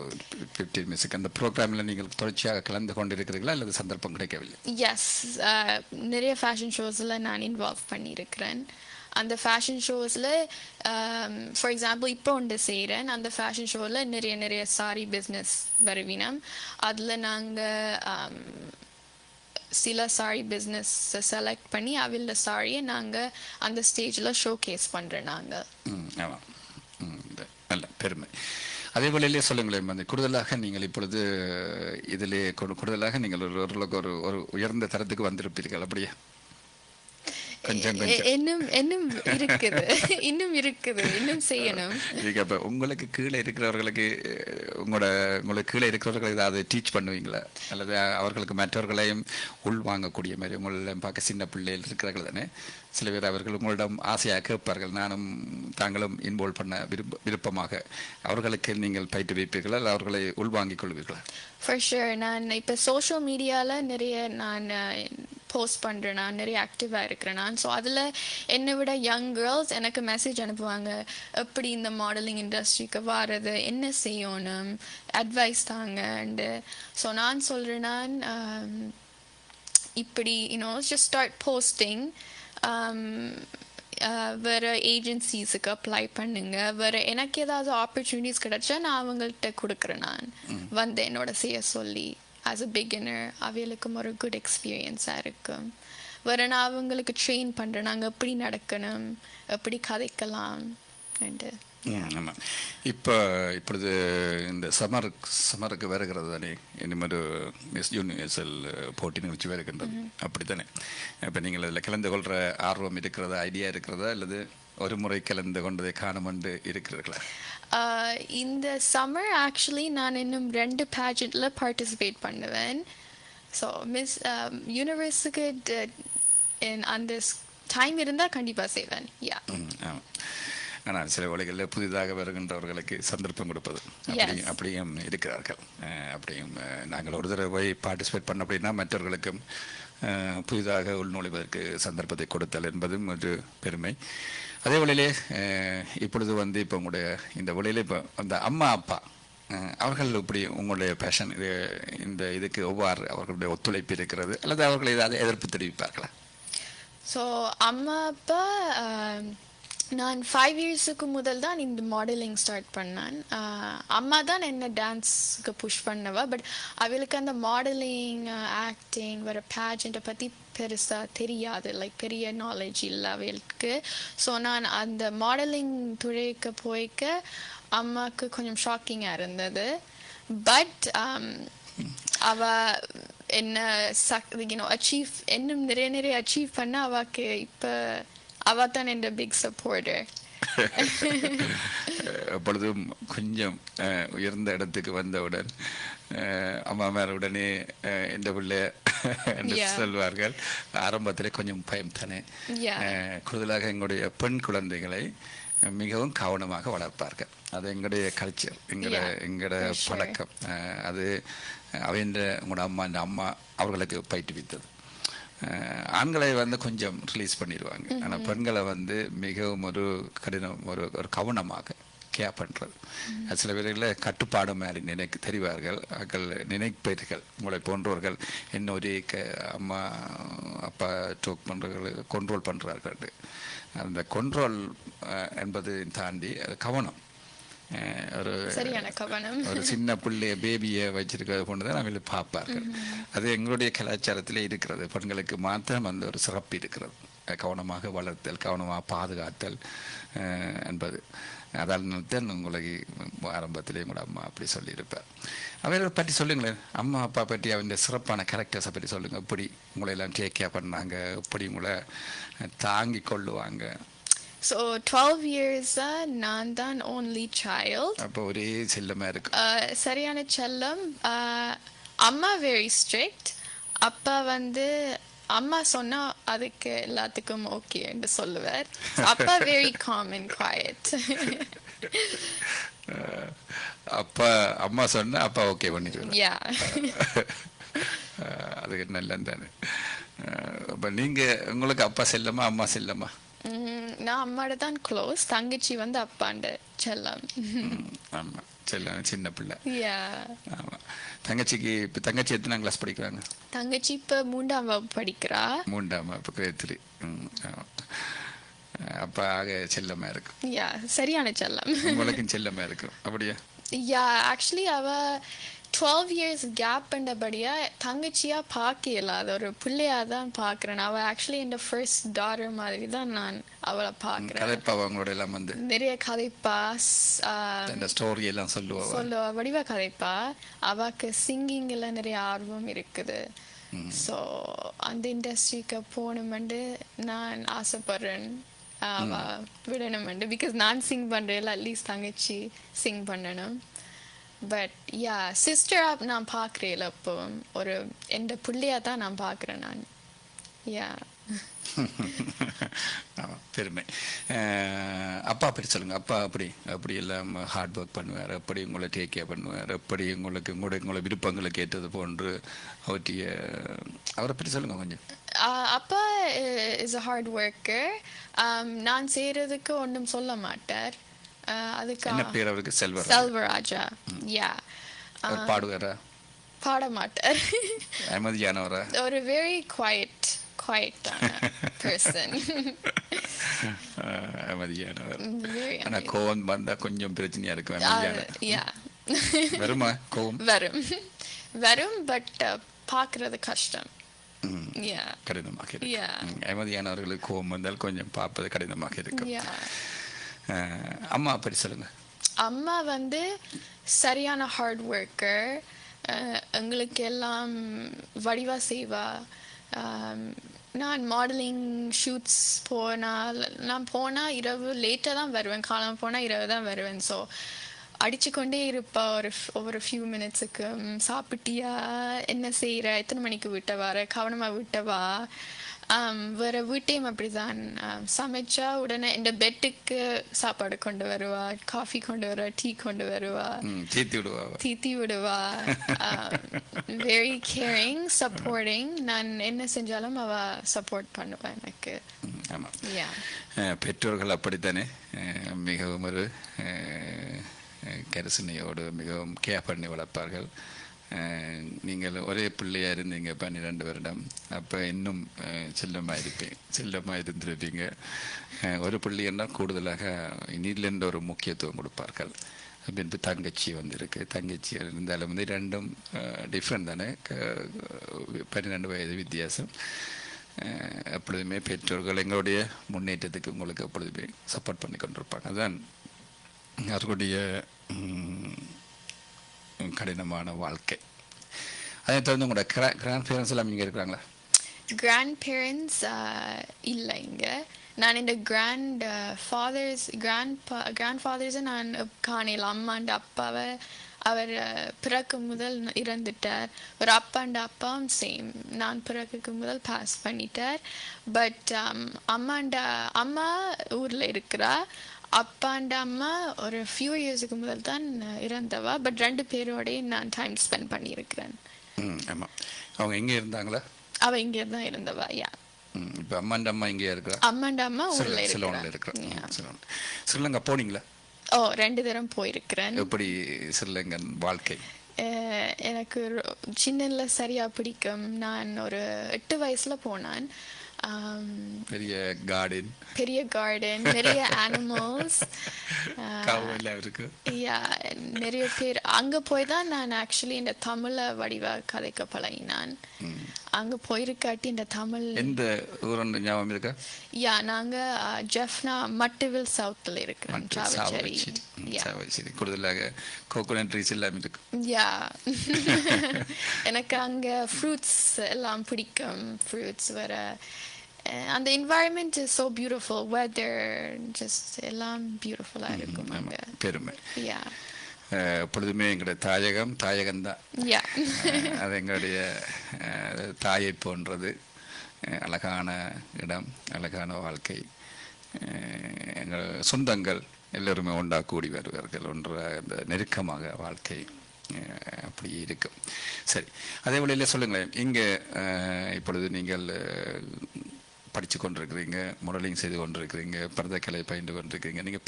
15 மினிட்ஸுக்கு. அந்த ப்ரோக்ராமில் நீங்கள் தொடர்ச்சியாக கலந்து கொண்டிருக்கிறீர்களா அல்லது சந்தர்ப்பம் கிடைக்கவில்லை? நிறைய ஃபேஷன் ஷோஸில் நான் இன்வால்வ் பண்ணியிருக்கிறேன். அந்த ஃபேஷன் ஷோஸில் ஃபார் எக்ஸாம்பிள் இப்போ ஒன்று செய்கிறேன். அந்த ஃபேஷன் ஷோவில் நிறைய சாரி பிஸ்னஸ் வருவினம். அதில் நாங்கள் சில சாரி பிஸ்னஸ் செலக்ட் பண்ணி அவில்ட சாரியை நாங்கள் அந்த ஸ்டேஜில் ஷோ கேஸ் பண்ணுறோம் நாங்கள். ஆமாம், நல்ல பெருமை. அதே போலயே சொல்லுங்களேன், கூடுதலாக நீங்கள் இப்பொழுது இதிலே கூடுதலாக நீங்கள் ஓரளவுக்கு ஒரு உயர்ந்த தரத்துக்கு வந்திருப்பீர்கள், அப்படியே? கொஞ்சம் கொஞ்சம் இன்னும் இன்னும் இருக்குது இன்னும் செய்யணும். நீங்க அப்ப உங்களுக்கு கீழே இருக்கிறவர்களுக்கு உங்களுக்கு கீழே இருக்கிறவர்களுக்கு ஏதாவது டீச் பண்ணுவீங்களா, அல்லது அவர்களுக்கு மற்றவர்களையும் உள் வாங்கக்கூடிய மாதிரி உங்களெல்லாம் பார்க்க சின்ன பிள்ளைகள் இருக்கிறார்கள் தானே, சில பேர் அவர்கள் உங்களிடம் ஆசையாக கேட்பார்கள், நானும் தாங்களும் இன்வால்வ் பண்ண விருப்பமாக, அவர்களுக்கு நீங்கள் பயிற்றுவிப்பீர்களா இல்லை அவர்களை உள்வாங்கிக் கொள்வீர்களா? For sure. நான் இப்போ சோஷியல் மீடியாவில் நிறைய நான் போஸ்ட் பண்ணுறேன், நான் நிறைய ஆக்டிவாக இருக்கிறேன் நான். ஸோ அதில் என்னை விட யங் கேர்ள்ஸ் எனக்கு மெசேஜ் அனுப்புவாங்க, எப்படி இந்த மாடலிங் இண்டஸ்ட்ரிக்கு வர்றது, என்ன செய்யணும், அட்வைஸ் தாங்க. அண்டு ஸோ நான் சொல்கிறேன், நான் இப்படி just start posting. வேறு ஏஜென்சிஸுக்கு அப்ளை பண்ணுங்க, வேறு எனக்கு ஏதாவது ஆப்பர்ச்சுனிட்டிஸ் கிடைச்சா நான் அவங்கள்ட்ட கொடுக்குறேன், நான் வந்து என்னோட செய்ய சொல்லி ஆஸ் அ பிகினர் அவைகளுக்கும் ஒரு குட் எக்ஸ்பீரியன்ஸாக இருக்கும். வேறு நான் அவங்களுக்கு ட்ரெயின் பண்ணுறேன், நாங்கள் எப்படி நடக்கணும், எப்படி கதைக்கலாம். அண்டு ஆமாம், இப்பொழுது இந்த சம்மருக்கு வருகிறது தானே, இனிமேல் மிஸ் யூனிவர்சல் போட்டி நிகழ்ச்சி வருகின்றது, அப்படி தானே? இப்போ நீங்கள் அதில் கலந்து கொள்கிற ஆர்வம் இருக்கிறதா, ஐடியா இருக்கிறதா, அல்லது ஒரு முறை கலந்து கொண்டதை காணுமென்று இருக்கிறீர்களா? இந்த சம்மர் ஆக்சுவலி நான் இன்னும் 2 பேஜெண்ட்டில் பார்ட்டிசிபேட் பண்ணுவேன். ஸோ மிஸ் யூனிவர்ஸுக்கு அந்த டைம் இருந்தால் கண்டிப்பாக செய்வேன். ஆமாம், ஆனால் சில வேளைகளில் புதிதாக வருகின்றவர்களுக்கு சந்தர்ப்பம் கொடுப்பது அப்படியும் இருக்கிறார்கள். அப்படியும் நாங்கள் ஒரு தடவை போய் பார்ட்டிசிபேட் பண்ண அப்படின்னா மற்றவர்களுக்கும் புதிதாக உள்நுழைவதற்கு சந்தர்ப்பத்தை கொடுத்தல் என்பதும் ஒரு பெருமை. அதே வேளையிலே இப்பொழுது இப்போ உங்களுடைய இந்த வேளையில் இப்போ அந்த அம்மா அப்பா அவர்கள் இப்படி உங்களுடைய பேஷன் இந்த இதுக்கு எவ்வாறு அவர்களுடைய ஒத்துழைப்பு இருக்கிறது, அல்லது அவர்கள் ஏதாவது எதிர்ப்பு தெரிவிப்பார்களா? ஸோ அம்மா அப்பா நான் 5 இயர்ஸுக்கு முதல் தான் இந்த மாடலிங் ஸ்டார்ட் பண்ணேன். அம்மா தான் என்ன டான்ஸுக்கு புஷ் பண்ணவா, பட் அவளுக்கு அந்த மாடலிங் ஆக்டிங் வர பேஜெண்ட்டை பற்றி பெருசாக தெரியாது, லைக் பெரிய நாலேஜ் இல்லை அவளுக்கு. ஸோ நான் அந்த மாடலிங் துறைக்கு போய்க்க அம்மாவுக்கு கொஞ்சம் ஷாக்கிங்காக இருந்தது. பட் அவ என்ன அச்சீவ் இன்னும் நிறைய அச்சீவ் பண்ண அவக்கு இப்போ அவ தான் என் பிக் சப்போர்ட்டர். அப்பொழுதும் கொஞ்சம் உயர்ந்த இடத்துக்கு வந்தவுடன் அம்மா மேல உடனே இந்த பிள்ளை என்று சொல்வார்கள். ஆரம்பத்திலே கொஞ்சம் பயம் தானே. கூடுதலாக எங்களுடைய பெண் குழந்தைகளை மிகவும் கவனமாக வளர்ப்பார்கள். அது எங்களுடைய கல்ச்சர், எங்களோட பழக்கம். அது உங்களோட அம்மா அவர்களுக்கு பயிற்றுவித்தது. ஆண்களை கொஞ்சம் ரிலீஸ் பண்ணிடுவாங்க, ஆனால் பெண்களை மிகவும் ஒரு கடினம், ஒரு கவனமாக கேர் பண்ணுறது. சில பேர்களில் கட்டுப்பாடு மாதிரி தெரிவார்கள், அவர்கள் நினைப்பீர்கள் உங்களை போன்றவர்கள் என்ன ஒரே அம்மா அப்பா டோக் பண்ணுறவர்கள் கண்ட்ரோல் பண்ணுறார்கள். அந்த கண்ட்ரோல் என்பதை தாண்டி அது கவனம், ஒரு சின்ன பிள்ளைய பேபியை வச்சிருக்கிறத கொண்டுதான் நம்ம பார்ப்பார்கள். அது எங்களுடைய கலாச்சாரத்தில் இருக்கிறது. பெண்களுக்கு மாத்திரம் அந்த ஒரு சிறப்பு இருக்கிறது, கவனமாக வளர்த்தல், கவனமாக பாதுகாத்தல் என்பது. அதனால தான் உங்களுக்கு ஆரம்பத்திலே உங்களோட அம்மா அப்படி சொல்லியிருப்பார். அவரை பற்றி சொல்லுங்களேன், அம்மா அப்பா பற்றி அவருடைய சிறப்பான கேரக்டர்ஸை பற்றி சொல்லுங்கள். எப்படி உங்களை எல்லாம் டேக் கேர் பண்ணாங்க, எப்படி உங்களை தாங்கி கொள்ளுவாங்க? So 12 years நான் தான் only child. அப்போ ஒரே செல்லமா இருக்கு. சரியான செல்லம். அம்மா very strict. அப்பா அம்மா சொன்னா அதுக்கு எல்லாத்துக்கும் ஓகே என்று சொல்லுவார். அப்பா very calm and quiet. அப்பா அம்மா சொன்னா அப்பா ஓகே பண்ணிடுவார். Yeah. அது நல்லது தானே. அப்ப நீங்க உங்களுக்கு அப்பா செல்லமா அம்மா செல்லமா? நான் அம்மாட தான் க்ளோஸ், தங்கச்சி அப்பாண்ட செல்லம். ஆமா, செல்லம் சின்ன பிள்ளை. ஆமா. தங்கச்சி எத்தனை கிளாஸ் படிக்கிறாங்க? தங்கச்சி இப்ப 3ஆம் வகுப்பு படிக்கிறா. 3ஆம் வகுப்பு, கிரேட் 3. அப்ப ஆக செல்லமா இருக்கும். சரியான செல்லம். உங்களுக்கும் செல்லமா இருக்கும் அப்படியா? ஆக்சுவலி அவ 12 years கேப் பண்ணபடியா தங்கச்சியா பார்க்கல, அது ஒரு பிள்ளையா தான் பார்க்குறேன். அவள் ஆக்சுவலி என் ஃபர்ஸ்ட் டாட்டர் மாதிரி தான் நான் அவளை பார்க்குறேன். கதைப்பா அவங்களோட எல்லாம் நிறைய கதைப்பா, ஸ்டோரி எல்லாம் சொல்லுவா, வடிவா கதைப்பா. அவக்கு சிங்கிங்ல நிறைய ஆர்வம் இருக்குது. ஸோ அந்த இண்டஸ்ட்ரிக்கு போகணுமெண்டு நான் ஆசைப்படுறேன். அவ விடணுமெண்டு பிகாஸ் நான் சிங் பண்ணுறேன், அட்லீஸ்ட் தங்கச்சி சிங் பண்ணணும். பட் யா சிஸ்டராக நான் பார்க்குறேன். இப்போ ஒரு எந்த பிள்ளையாக தான் நான் பார்க்குறேன் நான். யா பெருமை. அப்பா அப்படி சொல்லுங்க. அப்பா அப்படி எல்லாம் ஹார்ட் ஒர்க் பண்ணுவார், அப்படி உங்களை டேக் கேர் பண்ணுவார், அப்படி உங்களை விருப்பங்களுக்கு ஏற்றது போன்று அவரை பற்றி சொல்லுங்க கொஞ்சம். அப்பா இஸ் அ ஹார்ட் ஒர்க்கர். நான் செய்யறதுக்கு ஒன்றும் சொல்ல மாட்டார். அதுக்கு என்ன பேர் அவருக்கு? செல்வராஜா. யா பாடுவாரா? பாட மாட்டார். அமைதியானவரா? ஒரு வெரி குவைட் person. அமைதியானவர். Very ஆனா கோவம் வந்தா கொஞ்சம் பிரச்சனையா இருக்கும். yeah. வருமா கோவம்? வரும் பட் பார்க்கறது கஷ்டம். கடினமாக இருக்கும். அமைதியானவர்களுக்கு கோவம் வந்தால் கொஞ்சம் பார்ப்பது கடினமாக இருக்கும். அம்மா அப்படி சொல்லுங்க. அம்மா சரியான ஹார்ட் ஒர்க்கர். எங்களுக்கு எல்லாம் வடிவா செய்வா. நான் மாடலிங் ஷூட்ஸ் நான் போனால் இரவு லேட்டாக தான் வருவேன். காலம் போனால் இரவு தான் வருவேன். ஸோ அடிச்சுக்கொண்டே இருப்பா ஒவ்வொரு ஃபியூ மினிட்ஸுக்கு. சாப்பிட்டியா, என்ன செய்கிற, எத்தனை மணிக்கு விட்ட வர, கவனமாக விட்டவா. வேற வீட்டையும் அப்படிதான். சமைச்சா உடனே இந்த பெட்டுக்கு சாப்பாடு கொண்டு வருவா, காஃபி கொண்டு வருவா, டீ கொண்டு வருவா, தீத்தி விடுவா. Very carrying, supporting. நான் என்ன செஞ்சாலும் அவ சப்போர்ட் பண்ணுவா எனக்கு. பெற்றோர்கள் அப்படித்தானே, மிகவும் ஒரு கரிசனையோடு மிகவும் கேர் பண்ணி வளர்ப்பார்கள். நீங்கள் ஒரே பிள்ளையாக இருந்தீங்க 12 வருடம். அப்போ இன்னும் செல்லமாக இருந்திருப்பீங்க. ஒரு பிள்ளைன்னா கூடுதலாக இனிலேருந்து ஒரு முக்கியத்துவம் கொடுப்பார்கள். பின்பு தங்கச்சி வந்திருக்கு. தங்கச்சி இருந்தாலும் ரெண்டும் டிஃப்ரெண்ட் தானே, 12 வயது வித்தியாசம். எப்பொழுதுமே பெற்றோர்கள் எங்களுடைய முன்னேற்றத்துக்கு உங்களுக்கு எப்பொழுதுமே சப்போர்ட் பண்ணி கொண்டிருப்பாங்க. அதுதான் அவர்களுடைய கடினமான வாழ்க்கை. அதை தொடர்ந்து உங்களோட கிராண்ட் பேரண்ட்ஸ் எல்லாம் இங்கே இருக்கிறாங்களா? கிராண்ட் பேரண்ட்ஸ் இல்லை இங்கே. நான் இந்த கிராண்ட் ஃபாதர்ஸை நான் காணல. அம்மாண்ட அப்பாவை அவர் பிறக்கு முதல் இறந்துட்டார். ஒரு அப்பாண்ட அப்பாவும் சேம், நான் பிறக்குக்கு முதல் பாஸ் பண்ணிட்டார். பட் அம்மா ஊரில் இருக்கிறா. அப்பாண்ட அம்மா ஒரு ஃபியூ இயர்ஸுக்கு முதல் தான் இறந்தவா. பட் 2 பேரோடையும் நான் டைம் ஸ்பெண்ட் பண்ணியிருக்கிறேன். ஆமாம். அவங்க எங்கே இருந்தாங்களா? அவ இங்கே தான் இருந்தவா. இப்போ அம்மாண்ட அம்மா இங்கே இருக்கிறா? அம்மாண்ட அம்மா ஊரில் இருக்கிறா. ஸ்ரீலங்கா போனீங்களா? 2 தரம் போயிருக்கிறேன். எப்படி ஸ்ரீலங்கன் வாழ்க்கை? எனக்கு சின்னல சரியா பிடிக்கும். நான் ஒரு 8 வயசுல போனான். பெரிய கார்டன், நிறைய அனிமல்ஸ், நிறைய பேர். அங்க போய் தான் நான் ஆக்சுவலி இந்த தமிழ வடிவா கதைக்க பழகினான். அங்க போயிருக்காட்டி இந்த தமிழ். எந்த ஊரன் ஞாபகம் இருக்கா? நாங்க ஜெஃப்னா மட்டுவில் சவுத்தில் இருக்கிறோம். கூடுதலாக கோகோனட் ட்ரீஸ் எல்லாம் இருக்கு. எனக்கு அங்க ஃப்ரூட்ஸ் எல்லாம் பிடிக்கும். ஃப்ரூட்ஸ் வர அந்த environment is so beautiful, weather just எல்லாம் பியூட்டிஃபுல்லா இருக்கும் அங்க. பெருமை. எப்பொழுதுமே எங்களுடைய தாயகம்தான். அது எங்களுடைய தாயை போன்றது. அழகான இடம், அழகான வாழ்க்கை. எங்கள் சொந்தங்கள் எல்லோருமே ஒன்றாக கூடி வருவார்கள். ஒன்றாக இந்த நெருக்கமாக வாழ்க்கை அப்படி இருக்கும். சரி, அதே வழியில் சொல்லுங்களேன். இங்கே இப்பொழுது நீங்கள் படித்து கொண்டிருக்கிறீங்க, மாடலிங் செய்து கொண்டிருக்கிறீங்க, பரதக்கலை பயின்று கொண்டிருக்கிறீங்க. நீங்கள்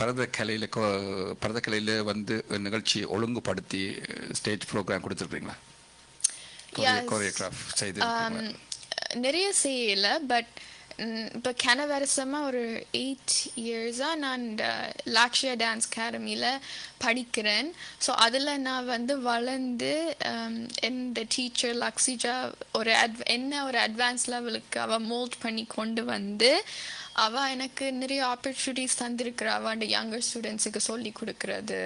பரதக்கலையில் நிகழ்ச்சி ஒழுங்குபடுத்தி ஸ்டேஜ் ப்ரோக்ராம் கொடுத்துருக்கீங்களா? கோரியோகிராஃப் செய்து நிறைய செய்யலை. பட் இப்போ வருஷமாக ஒரு 8 இயர்ஸாக நான் இந்த லாக்ஷியா டான்ஸ் அகாடமியில் படிக்கிறேன். ஸோ அதில் நான் வளர்ந்து இந்த டீச்சர் லக்ஷிஜா ஒரு அட்வான்ஸ் லெவலுக்கு அவள் மோல்ட் பண்ணி கொண்டு வந்து அவள் எனக்கு நிறைய ஆப்பர்ச்சுனிட்டிஸ் தந்திருக்கிறா. அவள் அந்த யங்கர் ஸ்டூடெண்ட்ஸுக்கு சொல்லி கொடுக்கறது,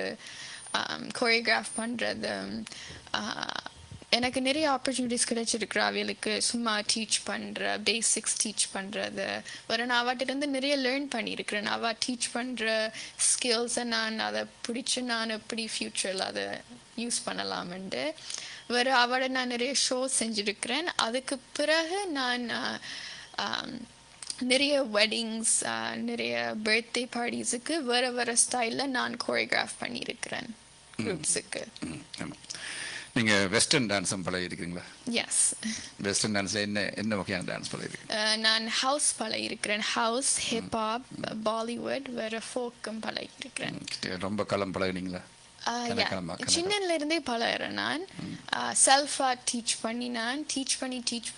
கோரியோகிராஃப் பண்ணுறது, எனக்கு நிறைய ஆப்பர்ச்சுனிட்டிஸ் கிடைச்சிருக்கு அவைகளுக்கு சும்மா டீச் பண்ணுற பேசிக்ஸ் டீச் பண்ணுறது வேறு நான் அவட்டிருந்து நிறைய லேர்ன் பண்ணியிருக்கிறேன் அவள் டீச் பண்ணுற ஸ்கில்ஸை நான் அதை பிடிச்சி நான் எப்படி ஃப்யூச்சரில் அதை யூஸ் பண்ணலாம்ண்டு வேறு அவளை நான் நிறைய ஷோ செஞ்சுருக்கிறேன் அதுக்கு பிறகு நான் நிறைய வெட்டிங்ஸ் நிறைய பர்த்டே பார்ட்டிஸுக்கு வேறு வேறு ஸ்டைலில் நான் கோரியோகிராஃப் பண்ணியிருக்கிறேன் குரூப்ஸுக்கு நீங்கள் வெஸ்டர்ன் டான்ஸும் பழகிருக்கீங்களா? எஸ். வெஸ்டர்ன் டான்ஸில் என்ன வகையான டான்ஸ் பழகிருக்கீங்க? நான் ஹவுஸ் பழகிருக்கிறேன் ஹவுஸ் ஹிப்ஹாப் பாலிவுட் வேறு ஃபோக்கும் பழகிருக்கிறேன். ரொம்ப காலம் பழகினீங்களா? சின்னதுல இருந்தே பழகிறேன் நான் செல்ஃபாக டீச்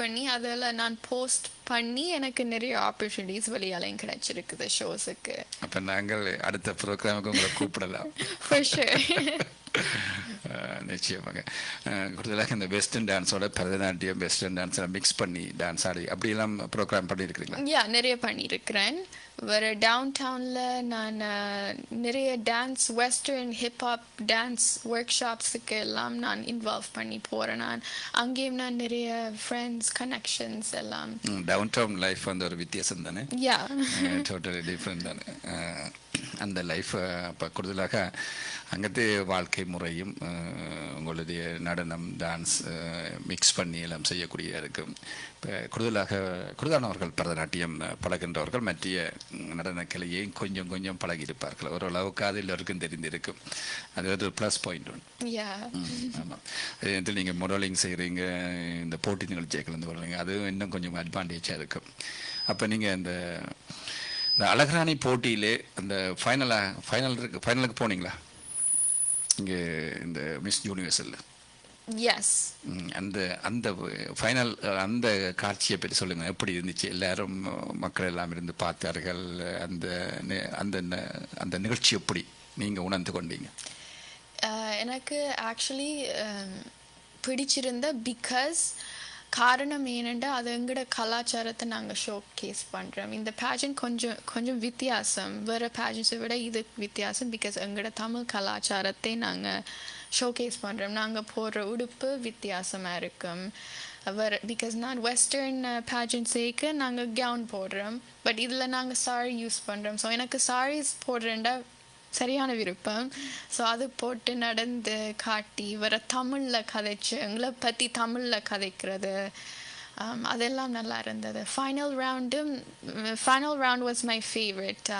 பண்ணி அதில் நான் போஸ்ட் பண்ணி எனக்கு நிறைய ஆப்பர்ச்சுனிட்டிஸ் வெளியாலையும் கிடைச்சிருக்குது ஷோஸுக்கு. அப்போ நாங்கள் அடுத்த ப்ரோக்ராமுக்கு உங்களை கூப்பிடலாம். For sure. நிச்சயமாக. கூடுதலாக இந்த வெஸ்டர்ன் டான்ஸோட பரதநாட்டியம் வெஸ்டர்ன் டான்ஸை மிக்ஸ் பண்ணி டான்ஸ் ஆடி அப்படியெல்லாம் ப்ரோக்ராம் பண்ணியிருக்கிறீங்களா? நிறைய பண்ணியிருக்கிறேன். வேறு டவுன் டவுனில் நான் நிறைய டான்ஸ் வெஸ்டர்ன் ஹிப்ஹாப் டான்ஸ் ஒர்க் ஷாப்ஸுக்கு எல்லாம் நான் இன்வால்வ் பண்ணி போகிறேன். நான் அங்கேயும் நான் நிறைய ஃப்ரெண்ட்ஸ் கனெக்ஷன்ஸ் எல்லாம். டவுன் டவுன் லைஃப் வந்து ஒரு வித்தியாசம் தானே? டோட்டலி டிஃப்ரெண்ட் தானே அந்த லைஃப். அப்போ கூடுதலாக அங்கத்து வாழ்க்கை முறையும் உங்களுடைய நடனம் டான்ஸ் மிக்ஸ் பண்ணி எல்லாம் செய்யக்கூடிய இருக்கும். இப்போ கூடுதலானவர்கள் பரதநாட்டியம் பழகின்றவர்கள் மற்ற நடனக்கலையையும் கொஞ்சம் கொஞ்சம் பழகியிருப்பார்கள். ஓரளவுக்கு அது எல்லோருக்கும் தெரிந்திருக்கும். அது ஒரு ப்ளஸ் பாயிண்ட் ஒன்று. ஆமாம். அதே நீங்கள் மாடலிங் செய்கிறீங்க இந்த போட்டி நிகழ்ச்சியை கலந்து வர்றீங்க அது இன்னும் கொஞ்சம் அட்வான்டேஜாக இருக்கும். அப்போ நீங்கள் இந்த அழகராணி போட்டியிலே அந்த ஃபைனலுக்கு போனீங்களா இங்கே இந்த மிஸ் யூனிவர்ஸில்? எஸ். அந்த அந்த ஃபைனல் அந்த காட்சியை பற்றி சொல்லுங்கள். எப்படி இருந்துச்சு? எல்லாரும் மக்கள் எல்லாம் இருந்து பார்த்தார்கள். அந்த அந்த அந்த நிகழ்ச்சி எப்படி நீங்கள் உணர்ந்து கொண்டீங்க? எனக்கு ஆக்சுவலி பிடிச்சிருந்த பிகாஸ் காரணம் ஏனெண்டா அது எங்களோட கலாச்சாரத்தை நாங்கள் ஷோ கேஸ் பண்ணுறோம். இந்த பேஜன் கொஞ்சம் வித்தியாசம் வேறு பேஜன்ஸை விட இது வித்தியாசம். பிகாஸ் எங்களோட தமிழ் கலாச்சாரத்தை நாங்கள் ஷோ கேஸ் பண்ணுறோம். நாங்கள் போடுற உடுப்பு வித்தியாசமாக இருக்கும். வேறு பிகாஸ் நான் வெஸ்டர்ன் பேஜன்ஸேக்கு நாங்கள் கவுன் போடுறோம். பட் இதில் நாங்கள் சாரி யூஸ் பண்ணுறோம். ஸோ எனக்கு சாரீஸ் போடுறேன்டா சரியான விருப்பம். ஸோ அது போட்டு நடந்து காட்டி வேறு தமிழில் கதைச்சு எங்களை பற்றி தமிழில் கதைக்கிறது அதெல்லாம் நல்லா இருந்தது. Final round was my favourite.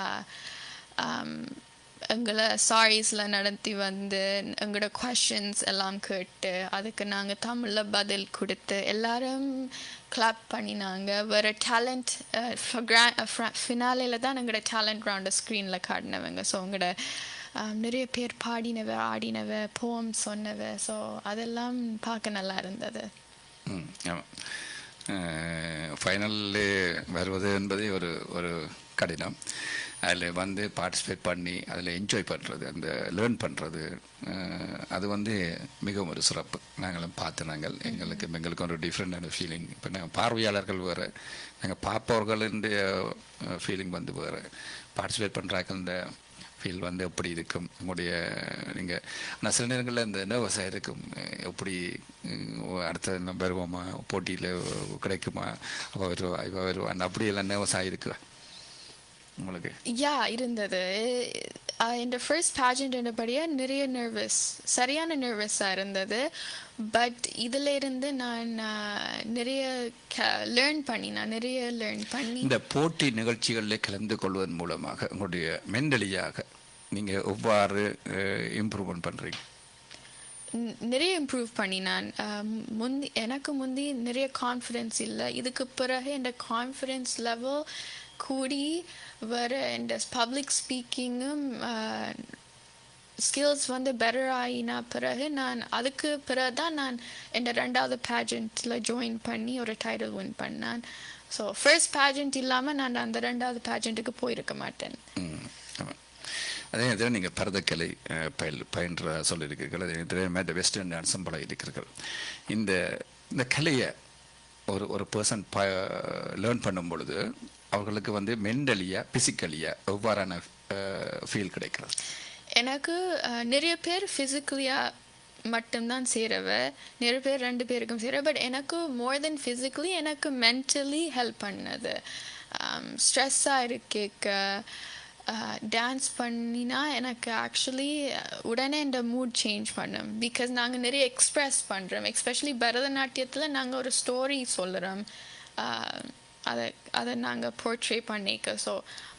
எங்களை சாரீஸில் நடத்தி வந்து எங்களோட கொஷின்ஸ் எல்லாம் கேட்டு அதுக்கு நாங்கள் தமிழில் பதில் கொடுத்து எல்லாரும் கிளாப் பண்ணினாங்க. வேறு டேலண்ட் ஃபினாலேயில் தான் எங்களோட டேலண்ட் ரவுண்டை ஸ்க்ரீனில் காட்டினவங்க. ஸோ உங்களோட நிறைய பேர் பாடினவ ஆடினவ போம் சொன்னவ. ஸோ அதெல்லாம் பார்க்க நல்லா இருந்தது. ஃபைனல்லே வருவது என்பதே ஒரு கடினம். அதில் வந்து பார்ட்டிசிபேட் பண்ணி அதில் என்ஜாய் பண்ணுறது அந்த லேர்ன் பண்ணுறது அது வந்து மிகவும் ஒரு சிறப்பு. நாங்களும் எங்களுக்கும் ஒரு டிஃப்ரெண்டான ஃபீலிங். இப்போ நாங்கள் பார்வையாளர்கள் வேறு நாங்கள் பார்ப்பவர்களுடைய ஃபீலிங் வந்து வேறு பார்ட்டிசிபேட் பண்ணுறாங்க ஃபீல் வந்து எப்படி இருக்கும் உங்களுடைய நீங்கள். ஆனால் சில நேரங்களில் இந்த நர்வஸாக இருக்கும். எப்படி அடுத்த நம்ம வருவோமா போட்டியில் கிடைக்குமா இவ வருவான் அப்படியெல்லாம் நர்வஸாக இருக்கு உங்களுக்கு? இருந்தது. இந்த ஃபர்ஸ்ட் பேஜண்ட் என்னபடியாக நிறைய சரியான நர்வஸாக இருந்தது. பட் இதில் இருந்து நான் நிறைய லேர்ன் பண்ணி இந்த போட்டி நிகழ்ச்சிகளில் கலந்து கொள்வதன் மூலமாக உங்களுடைய மென்டலியாக நீங்கள் எவ்வாறு இம்ப்ரூவ்மெண்ட் பண்ணுறீங்க? நிறைய இம்ப்ரூவ் பண்ணி நான் எனக்கு முந்தி நிறைய கான்ஃபிடென்ஸ் இல்லை. இதுக்கு பிறகு இந்த கான்ஃபிடென்ஸ் லெவல் கூடி வேறு இந்த பப்ளிக் ஸ்பீக்கிங்கும் ஸ்கில்ஸ் வந்து பெட்டர் ஆகினா பிறகு அதுக்கு பிறகு தான் நான் இந்த 2வது பேஜண்ட்டில் ஜாயின் பண்ணி ஒரு டைட்டில் வின் பண்ணேன். ஸோ ஃபர்ஸ்ட் பேஜண்ட் இல்லாமல் நான் அந்த 2வது பேஜண்ட்டுக்கு போயிருக்க மாட்டேன். அதே நேரத்தில் நீங்கள் பரதக்கலை பயின்ற சொல்லியிருக்கிறீர்கள். அதே நேரத்தில் வெஸ்டர்ன் டான்ஸும் பழகிருக்கிறீர்கள். இந்த கலையை ஒரு பர்சன் லேர்ன் பண்ணும் பொழுது அவர்களுக்கு வந்து மென்டலியாக பிசிக்கலியாக எவ்வாறான ஃபீல் கிடைக்கிறது? எனக்கு நிறைய பேர் மட்டும்தான் சேரவ, நிறைய பேர் 2 பேருக்கும் சேர. பட் எனக்கு மோர் தென் ஃபிசிக்கலி எனக்கு மென்டலி ஹெல்ப் பண்ணது. ஸ்ட்ரெஸ்ஸாக இருக்கேக்க டான்ஸ் பண்ணினா எனக்கு ஆக்சுவலி உடனே இந்த மூட் சேஞ்ச் பண்ணும். பிகாஸ் நாங்கள் நிறைய எக்ஸ்ப்ரெஸ் பண்ணுறோம். எஸ்பெஷலி பரதநாட்டியத்தில் நாங்கள் ஒரு ஸ்டோரி சொல்லுறோம். அதை நாங்கள் போர்ட்ரே பண்ணிக்க. ஸோ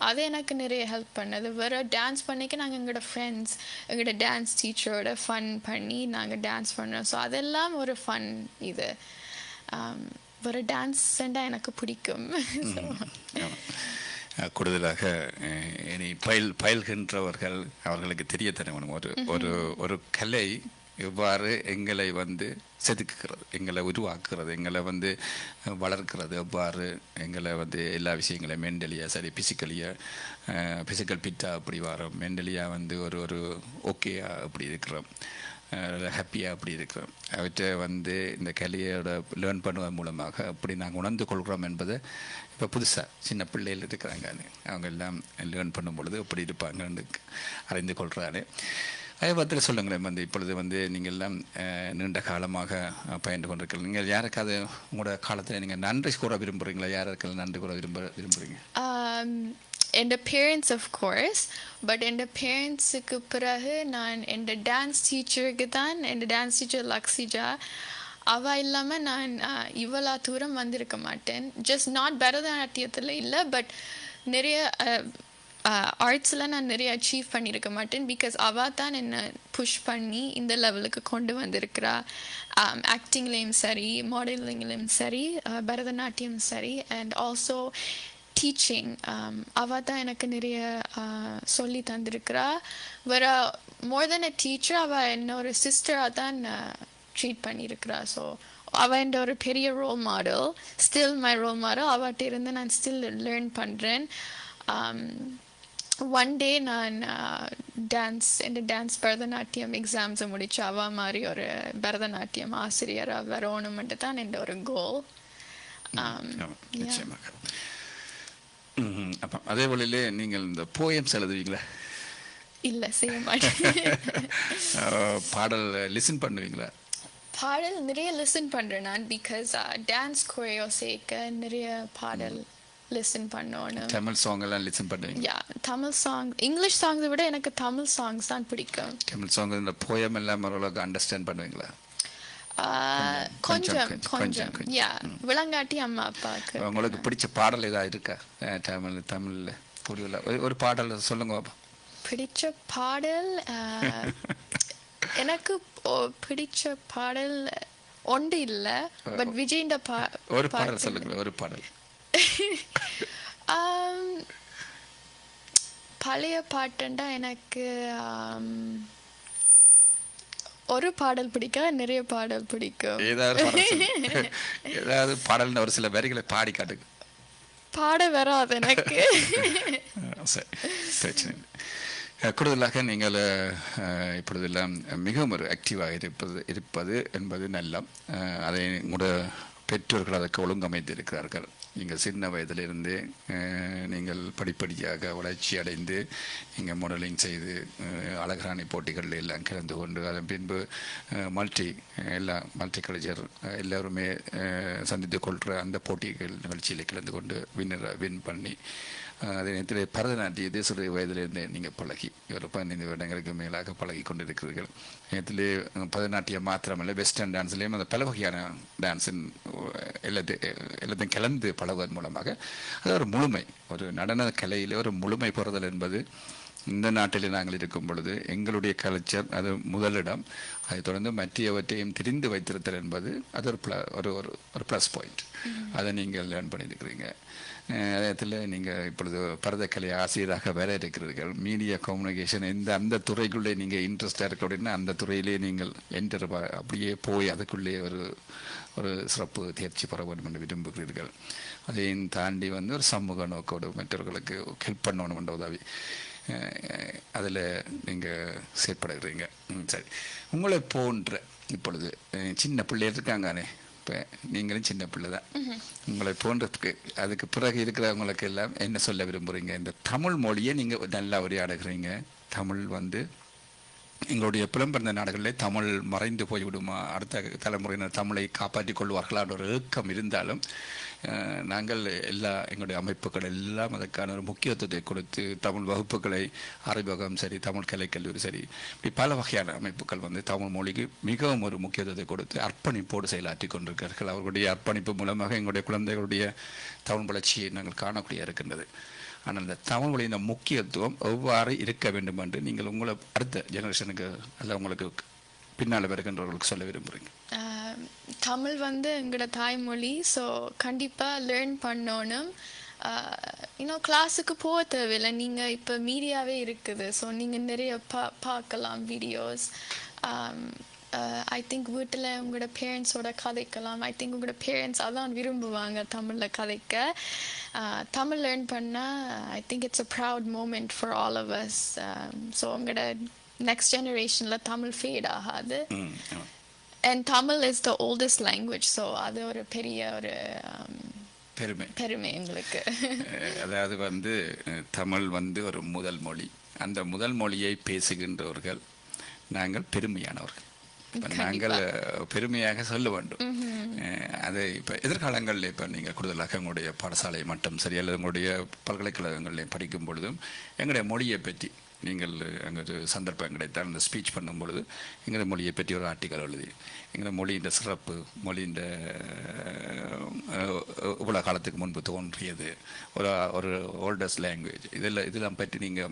அது எனக்கு நிறைய ஹெல்ப் பண்ணது. வேறு டான்ஸ் பண்ணிக்க நாங்கள் எங்களோட ஃப்ரெண்ட்ஸ் எங்களோட டான்ஸ் டீச்சரோட ஃபன் பண்ணி நாங்கள் டான்ஸ் பண்ணுறோம். ஸோ அதெல்லாம் ஒரு ஃபன். இது வேறு டான்ஸ்ண்டா எனக்கு பிடிக்கும். கூடுதலாக இனி பயில்கின்றவர்கள் அவர்களுக்கு தெரிய தரணும் ஒரு கலை எவ்வாறு எங்களை செதுக்குகிறது, எங்களை உருவாக்குறது, எங்களை வளர்க்கிறது, எவ்வாறு எங்களை எல்லா விஷயங்களையும் மென்டலியாக சரி ஃபிசிக்கல் பிட்டாக அப்படி வரோம், மென்டலியாக ஒரு ஓகேயாக அப்படி இருக்கிறோம், ஹாப்பியாக அப்படி இருக்கிறோம். அவற்றை இந்த கலையோட லேர்ன் பண்ணுவதன் மூலமாக அப்படி நாங்கள் உணர்ந்து கொள்கிறோம் என்பதை இப்போ புதுசாக சின்ன பிள்ளைகள் இருக்கிறாங்க, அவங்க எல்லாம் லேர்ன் பண்ணும் பொழுது அப்படி இருப்பாங்கன்னு அறிந்து கொள்கிறாரு. அதே பற்றியில் சொல்லுங்களேன். இப்பொழுது நீங்கள் எல்லாம் நீண்ட காலமாக பயின்று கொண்டிருக்கிறீங்க. நீங்கள் யாருக்காவது உங்களோட காலத்தில் நீங்கள் நன்றி கூற விரும்புகிறீங்களா? யாருக்கெல்லாம் நன்றி கூற விரும்புகிறீங்க? என் பேரண்ட்ஸ் ஆஃப் கோர்ஸ். பட் என் பேரண்ட்ஸுக்கு பிறகு நான் என் டான்ஸ் டீச்சருக்கு தான், என் டான்ஸ் டீச்சர் லக்ஸிஜா, அவள் இல்லாமல் நான் இவ்வளோ தூரம் வந்திருக்க மாட்டேன். ஜஸ்ட் நாட் பரதநாட்டியத்தில் இல்லை, பட் நிறைய ஆர்ட்ஸில் நான் நிறைய அச்சீவ் பண்ணியிருக்க மாட்டேன். பிகாஸ் அவள் தான் என்னை புஷ் பண்ணி இந்த லெவலுக்கு கொண்டு வந்திருக்கிறா. ஆக்டிங்லேயும் சரி, மாடலிங்லேயும் சரி, பரதநாட்டியம் சரி, அண்ட் ஆல்சோ டீச்சிங். அவள் தான் எனக்கு நிறைய சொல்லி தந்திருக்கிறா. வேற மோர் தென் அ டீச்சர், அவள் என்னோட சிஸ்டராக தான் ட்ரீட் பண்ணியிருக்கிறா. ஸோ அவள் என்ற ஒரு பெரிய role model, still my role model. அவட்ட இருந்து நான் ஸ்டில் லேர்ன் பண்ணுறேன். ஒன் டே நான் டான்ஸ் பரதநாட்டியம் எக்ஸாம்ஸை முடிச்சு அவள் மாதிரி ஒரு பரதநாட்டியம் ஆசிரியராக வரணுமென்று தான் என்ற ஒரு கோல். அப்போ அதே போலே நீங்கள் இந்த போயம்ஸ் எழுதுவீங்களா? இல்லை, செய்ய மாட்டேன். பாடல் லிசன் பண்ணுவீங்களா? பாடல் நிறைய லிசன் பண்ணுறேன் நான். பிகாஸ் டான்ஸ் கோரியோ சேர்க்க நிறைய பாடல் லிசன் பண்ணணும். தமிழ் சாங் எல்லாம் லிசன் பண்ணுவீங்க? தமிழ் சாங், இங்கிலீஷ் சாங்ஸை விட எனக்கு தமிழ் சாங்ஸ் தான் பிடிக்கும். தமிழ் சாங் இந்த போயம் எல்லாம் ஓரளவுக்கு அண்டர்ஸ்டாண்ட் பண்ணுவீங்களா? கொஞ்சம் விளங்காட்டி அம்மா அப்பாவுக்கு. உங்களுக்கு பிடிச்ச பாடல் ஏதாவது இருக்கா தமிழ்ல? ஒரு பாடல் சொல்லுங்க பாப்பா. பிடிச்ச பாடல் எனக்கு பிடிச்ச பாடல் ஒன்று இல்லை. பட் விஜய்ண்ட ஒரு பாடல் சொல்லுங்க. ஒரு பாடல் பழைய பாட்டுண்டா எனக்கு ஒரு பாடல் பிடிக்கும், நிறைய பாடல் பிடிக்கும். ஏதாவது பாடல் ஒரு சில வரிகளை பாடி காட்டுங்க. பாட வராது எனக்கு. பிரச்சனை. கூடுதலாக நீங்கள் இப்பொழுதெல்லாம் மிகவும் ஒரு ஆக்டிவாக இருப்பது என்பது நல்ல. அதை கூட பெற்றோர்கள் அதற்கு ஒழுங்கமைத்து இருக்கிறார்கள். நீங்கள் சின்ன வயதிலிருந்தே நீங்கள் படிப்படியாக வளர்ச்சி அடைந்து நீங்கள் மாடலிங் செய்து அழகராணி போட்டிகளில் எல்லாம் கலந்து கொண்டு அதன் பின்பு மல்டி கல்ச்சர் எல்லோருமே சந்தித்து கொள்கிற அந்த போட்டிகள் நிகழ்ச்சியில் கலந்து கொண்டு வின் பண்ணி அதே நேரத்தில் பரதநாட்டியத்தை சிறு வயதிலிருந்தே நீங்கள் பழகி ஒரு 15 வருடங்களுக்கு மேலாக பழகி கொண்டிருக்கிறீர்கள். நேரத்திலே பரதநாட்டியம் மாத்திரமல்ல, வெஸ்டர்ன் டான்ஸ்லேயும் அந்த பல வகையான டான்ஸின் எல்லாத்தையும் கலந்து பழகுவதன் மூலமாக அது ஒரு முழுமை, ஒரு நடன கலையில் ஒரு முழுமை பெறுதல் என்பது இந்த நாட்டில் நாங்கள் இருக்கும் பொழுது எங்களுடைய கல்ச்சர் அது முதலிடம். அதை தொடர்ந்து மற்றவற்றையும் தெரிந்து வைத்திருத்தல் என்பது அது ஒரு ப்ளஸ் பாயிண்ட். அதை நீங்கள் லேர்ன் பண்ணியிருக்கிறீங்க. அதே நீங்கள் இப்பொழுது பரதக்கலை ஆசிரியராக வேற இருக்கிறீர்கள். மீடியா கம்யூனிகேஷன் அந்த துறைக்குள்ளே நீங்கள் இன்ட்ரெஸ்டாக இருக்க அப்படின்னா அந்த துறையிலே நீங்கள் அப்படியே போய் அதுக்குள்ளே ஒரு சிறப்பு தேர்ச்சி பெற வேண்டும் என்று விரும்புகிறீர்கள். அதையும் தாண்டி ஒரு சமூக நோக்கோடு மற்றவர்களுக்கு ஹெல்ப் பண்ணணும் என்ற உதவி அதில் நீங்கள் செயற்படுகிறீங்க. சரி, உங்களை போன்ற இப்பொழுது சின்ன பிள்ளைகள் இருக்காங்கண்ணே, இப்போ நீங்களும் சின்ன பிள்ளை தான். உங்களை போன்றதுக்கு அதுக்கு பிறகு இருக்கிறவங்களுக்கு எல்லாம் என்ன சொல்ல விரும்புகிறீங்க? இந்த தமிழ் மொழியை நீங்கள் நல்லா உரையாடுகிறீங்க. தமிழ் எங்களுடைய புலம்பெயர்ந்த நாடுகளிலே தமிழ் மறைந்து போய்விடுமா, அடுத்த தலைமுறையினர் தமிழை காப்பாற்றிக் கொள்வார்களான ஒரு ஏக்கம் இருந்தாலும் நாங்கள் எங்களுடைய அமைப்புகள் எல்லாம் அதற்கான ஒரு முக்கியத்துவத்தை கொடுத்து தமிழ் வகுப்புகளை அறிமுகம் சரி, தமிழ் கலைக்கல்லூரி சரி, இப்படி பல வகையான அமைப்புகள் தமிழ் மொழிக்கு மிகவும் ஒரு முக்கியத்துவத்தை கொடுத்து அர்ப்பணிப்போடு செயலாற்றி கொண்டிருக்கிறார்கள். அவர்களுடைய அர்ப்பணிப்பு மூலமாக எங்களுடைய குழந்தைகளுடைய தமிழ் வளர்ச்சியை நாங்கள் காணக்கூடிய இருக்கின்றது. ஆனால் இந்த தமிழ் மொழியின் முக்கியத்துவம் எவ்வாறு இருக்க வேண்டும் என்று நீங்கள் உங்களை அடுத்த ஜெனரேஷனுக்கு அல்ல உங்களுக்கு பின்னால் வருகின்றவர்களுக்கு சொல்ல விரும்புகிறீங்க? தமிழ் எங்களோட தாய்மொழி. ஸோ கண்டிப்பாக லேர்ன் பண்ணணும். இன்னும் கிளாஸுக்கு போக தேவையில்லை. நீங்கள் இப்போ மீடியாவே இருக்குது. ஸோ நீங்கள் நிறைய பார்க்கலாம் வீடியோஸ். ஐ திங்க் வீட்டில் உங்களோட பேரண்ட்ஸோட கதைக்கலாம். ஐ திங்க் உங்களோட பேரண்ட்ஸ் அதான் விரும்புவாங்க தமிழில் கதைக்க. தமிழ் லேர்ன் பண்ணால் I think it's a proud moment for all of us. So உங்களோட நெக்ஸ்ட் ஜெனரேஷனில் தமிழ் ஃபேட் ஆகாது. And Tamil is the oldest language. So அது ஒரு பெரிய ஒரு பெருமை எங்களுக்கு. அதாவது தமிழ் ஒரு முதல் மொழி. அந்த முதல் மொழியை பேசுகின்றவர்கள் நாங்கள் பெருமையானவர்கள். நாங்கள் பெருமையாக சொல்ல வேண்டும். அது இப்போ எதிர்காலங்களில் இப்போ நீங்கள் கூடுதலாக எங்களுடைய பாடசாலை மட்டும் சரி அல்லது எங்களுடைய பல்கலைக்கழகங்களில் படிக்கும் பொழுதும் எங்களுடைய மொழியை பற்றி நீங்கள் அங்கே ஒரு சந்தர்ப்பம் கிடைத்தால் அந்த ஸ்பீச் பண்ணும் பொழுது எங்களுடைய மொழியை பற்றி ஒரு ஆர்டிக்கல் எழுதி எங்களுடைய மொழியின் சிறப்பு, மொழியின் இவ்வளோ காலத்துக்கு முன்பு தோன்றியது, ஒரு ஓல்டஸ்ட் லாங்குவேஜ், இதெல்லாம் பற்றி நீங்கள்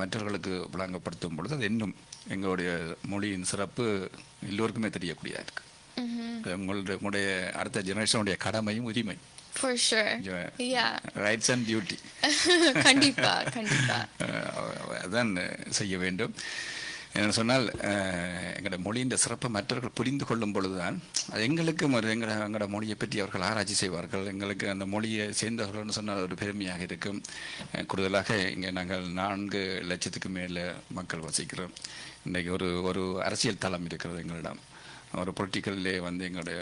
மற்றவர்களுக்கு வழங்கப்படுத்தும் பொழுது அது இன்னும் எங்களுடைய மொழியின் சிறப்பு எல்லோருக்குமே தெரியக்கூடியதாக இருக்கு. உங்களுடைய அடுத்த ஜெனரேஷனுடைய கடமையும் உரிமை. For sure. Yeah. Rights and duty. கண்டிப்பா. அதான் செய்ய வேண்டும். என்ன சொன்னால் எங்களோட மொழியின் சிறப்பை மற்றவர்கள் புரிந்து கொள்ளும் பொழுதுதான் அது எங்களுக்கும் எங்களோட மொழியை பற்றி அவர்கள் ஆராய்ச்சி செய்வார்கள். எங்களுக்கு அந்த மொழியை சேர்ந்தவர்கள்னு சொன்னால் ஒரு பெருமையாக இருக்கும். கூடுதலாக இங்கே நாங்கள் 4 லட்சத்துக்கு மேலே மக்கள் வசிக்கிறோம். இன்றைக்கு ஒரு அரசியல் தளம் இருக்கிறது எங்களிடம். ஒரு பொலிட்டிக்கல்லே எங்களுடைய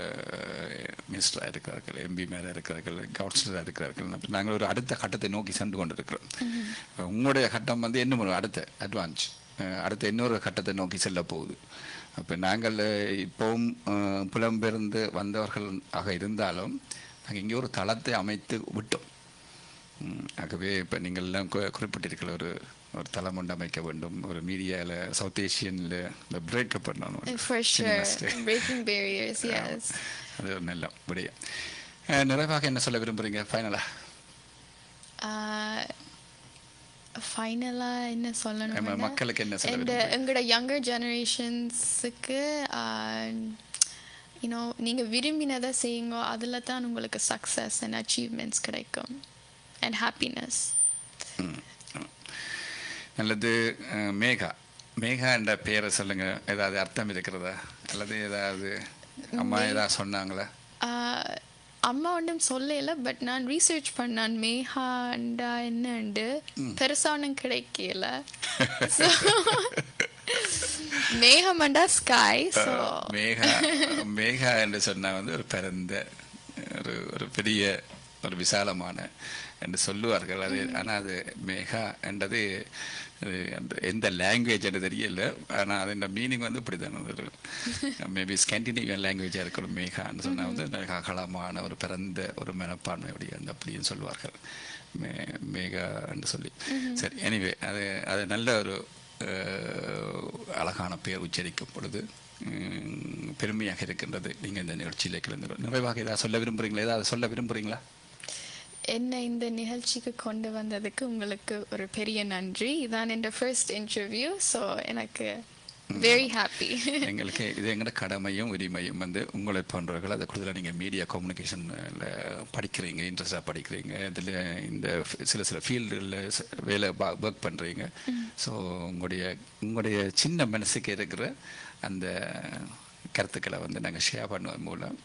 மினிஸ்டராக இருக்கிறார்கள், எம்பி மேலே இருக்கிறார்கள், கவுன்சிலராக இருக்கிறார்கள். நாங்கள் ஒரு அடுத்த கட்டத்தை நோக்கி சென்று கொண்டு இருக்கிறோம். உங்களுடைய கட்டம் இன்னும் ஒரு அடுத்த இன்னொரு கட்டத்தை நோக்கி செல்ல போகுது. அப்போ நாங்கள் இப்போவும் புலம்பெயர்ந்து வந்தவர்கள் ஆக இருந்தாலும் நாங்கள் இங்கே ஒரு தளத்தை அமைத்து விட்டோம். ஆகவே இப்போ நீங்கள் எல்லாம் குறிப்பிட்டிருக்கிற ஒரு தளம் ஒன்று அமைக்க வேண்டும். ஒரு மீடியாவில் சவுத் ஏஷியனில் பிரேக்கப் பண்ணணும். அது ஒரு நல்ல விடயம். நிறைவாக என்ன சொல்ல விரும்புகிறீங்க ஃபைனலாக என்ன சொல்லணும்? மக்களுக்கு என்ன சொல்ல எங்களோட யங்கர் ஜெனரேஷன்ஸுக்கு நீங்கள் விரும்பினதை செய்யுங்க. அதில் தான் உங்களுக்கு சக்ஸஸ் அண்ட் அச்சீவ்மெண்ட்ஸ் கிடைக்கும் அண்ட் ஹாப்பினஸ். நல்லது. மேகா என்ற பெயரை சொல்லுங்க. ஏதாவது அர்த்தம் இருக்கிறதா அல்லது ஏதாவது அம்மா ஏதாவது சொன்னாங்களா? அம்மா ஒன்றும் சொல்லல. பட் நான் ரீசர்ச் பண்ணேன் மேகாண்டா என்னண்டு. பெருசா ஒன்றும் கிடைக்கல. மேகமண்டா ஸ்கை. மேகா என்று சொன்னா ஒரு பரந்த ஒரு பெரிய ஒரு விசாலமான என்று சொல்லுவார்கள். அது ஆனால் அது மேகா என்றது எந்த லாங்குவேஜ் என்று தெரியல. ஆனால் அதோட மீனிங் இப்படி தானே ஒரு மேபி ஸ்கேண்டினேவியன் லாங்குவேஜாக இருக்கணும். மேகான்னு சொன்னால் அகலமான ஒரு பிறந்த ஒரு மனப்பான்மையுடைய அப்படின்னு சொல்லுவார்கள் மேகா என்று சொல்லி. சரி, எனிவே அது நல்ல ஒரு அழகான பெயர் உச்சரிக்கும் பொழுது பெருமையாக இருக்கின்றது. நீங்கள் இந்த நிகழ்ச்சியில் கலந்து நிறைவாக ஏதாவது சொல்ல விரும்புகிறீங்களா? ஏதாவது சொல்ல விரும்புகிறீங்களா? என்ன இந்த நிகழ்ச்சிக்கு கொண்டு வந்ததுக்கு உங்களுக்கு ஒரு பெரிய நன்றி. இதான் என் ஃபர்ஸ்ட் இன்டர்வியூ. ஸோ எனக்கு வெரி ஹாப்பி. எங்களுக்கு இது எங்களோட கடமையும் உரிமையும் உங்களை போன்றவர்கள் அதை கூடுதலாக நீங்கள் மீடியா கம்யூனிகேஷனில் படிக்கிறீங்க, இன்ட்ரெஸ்டாக படிக்கிறீங்க, இதில் இந்த சில ஃபீல்டுகளில் வேலை ஒர்க் பண்ணுறீங்க. ஸோ உங்களுடைய சின்ன மனசுக்கு இருக்கிற அந்த கருத்துக்களை நாங்கள் ஷேர் பண்ணுவதன் மூலம்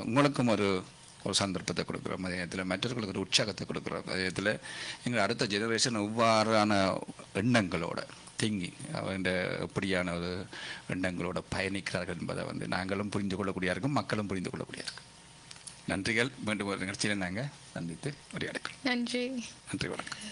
உங்களுக்கும் ஒரு சந்தர்ப்பத்தை கொடுக்குறோம். அதே நேரத்தில் மற்றவர்களுக்கு ஒரு உற்சாகத்தை கொடுக்குறோம். அதே நேரத்தில் எங்கள் அடுத்த ஜெனரேஷன் எவ்வாறான எண்ணங்களோட அவன் எப்படியான ஒரு எண்ணங்களோட பயணிக்கிறார்கள் என்பதை நாங்களும் புரிந்து கொள்ளக்கூடிய இருக்கும், மக்களும் புரிந்து கொள்ளக்கூடிய இருக்கும். நன்றிகள். மீண்டும் ஒரு நிகழ்ச்சியில் நாங்கள் சந்தித்து உரையாடுகிறோம். நன்றி. வணக்கம்.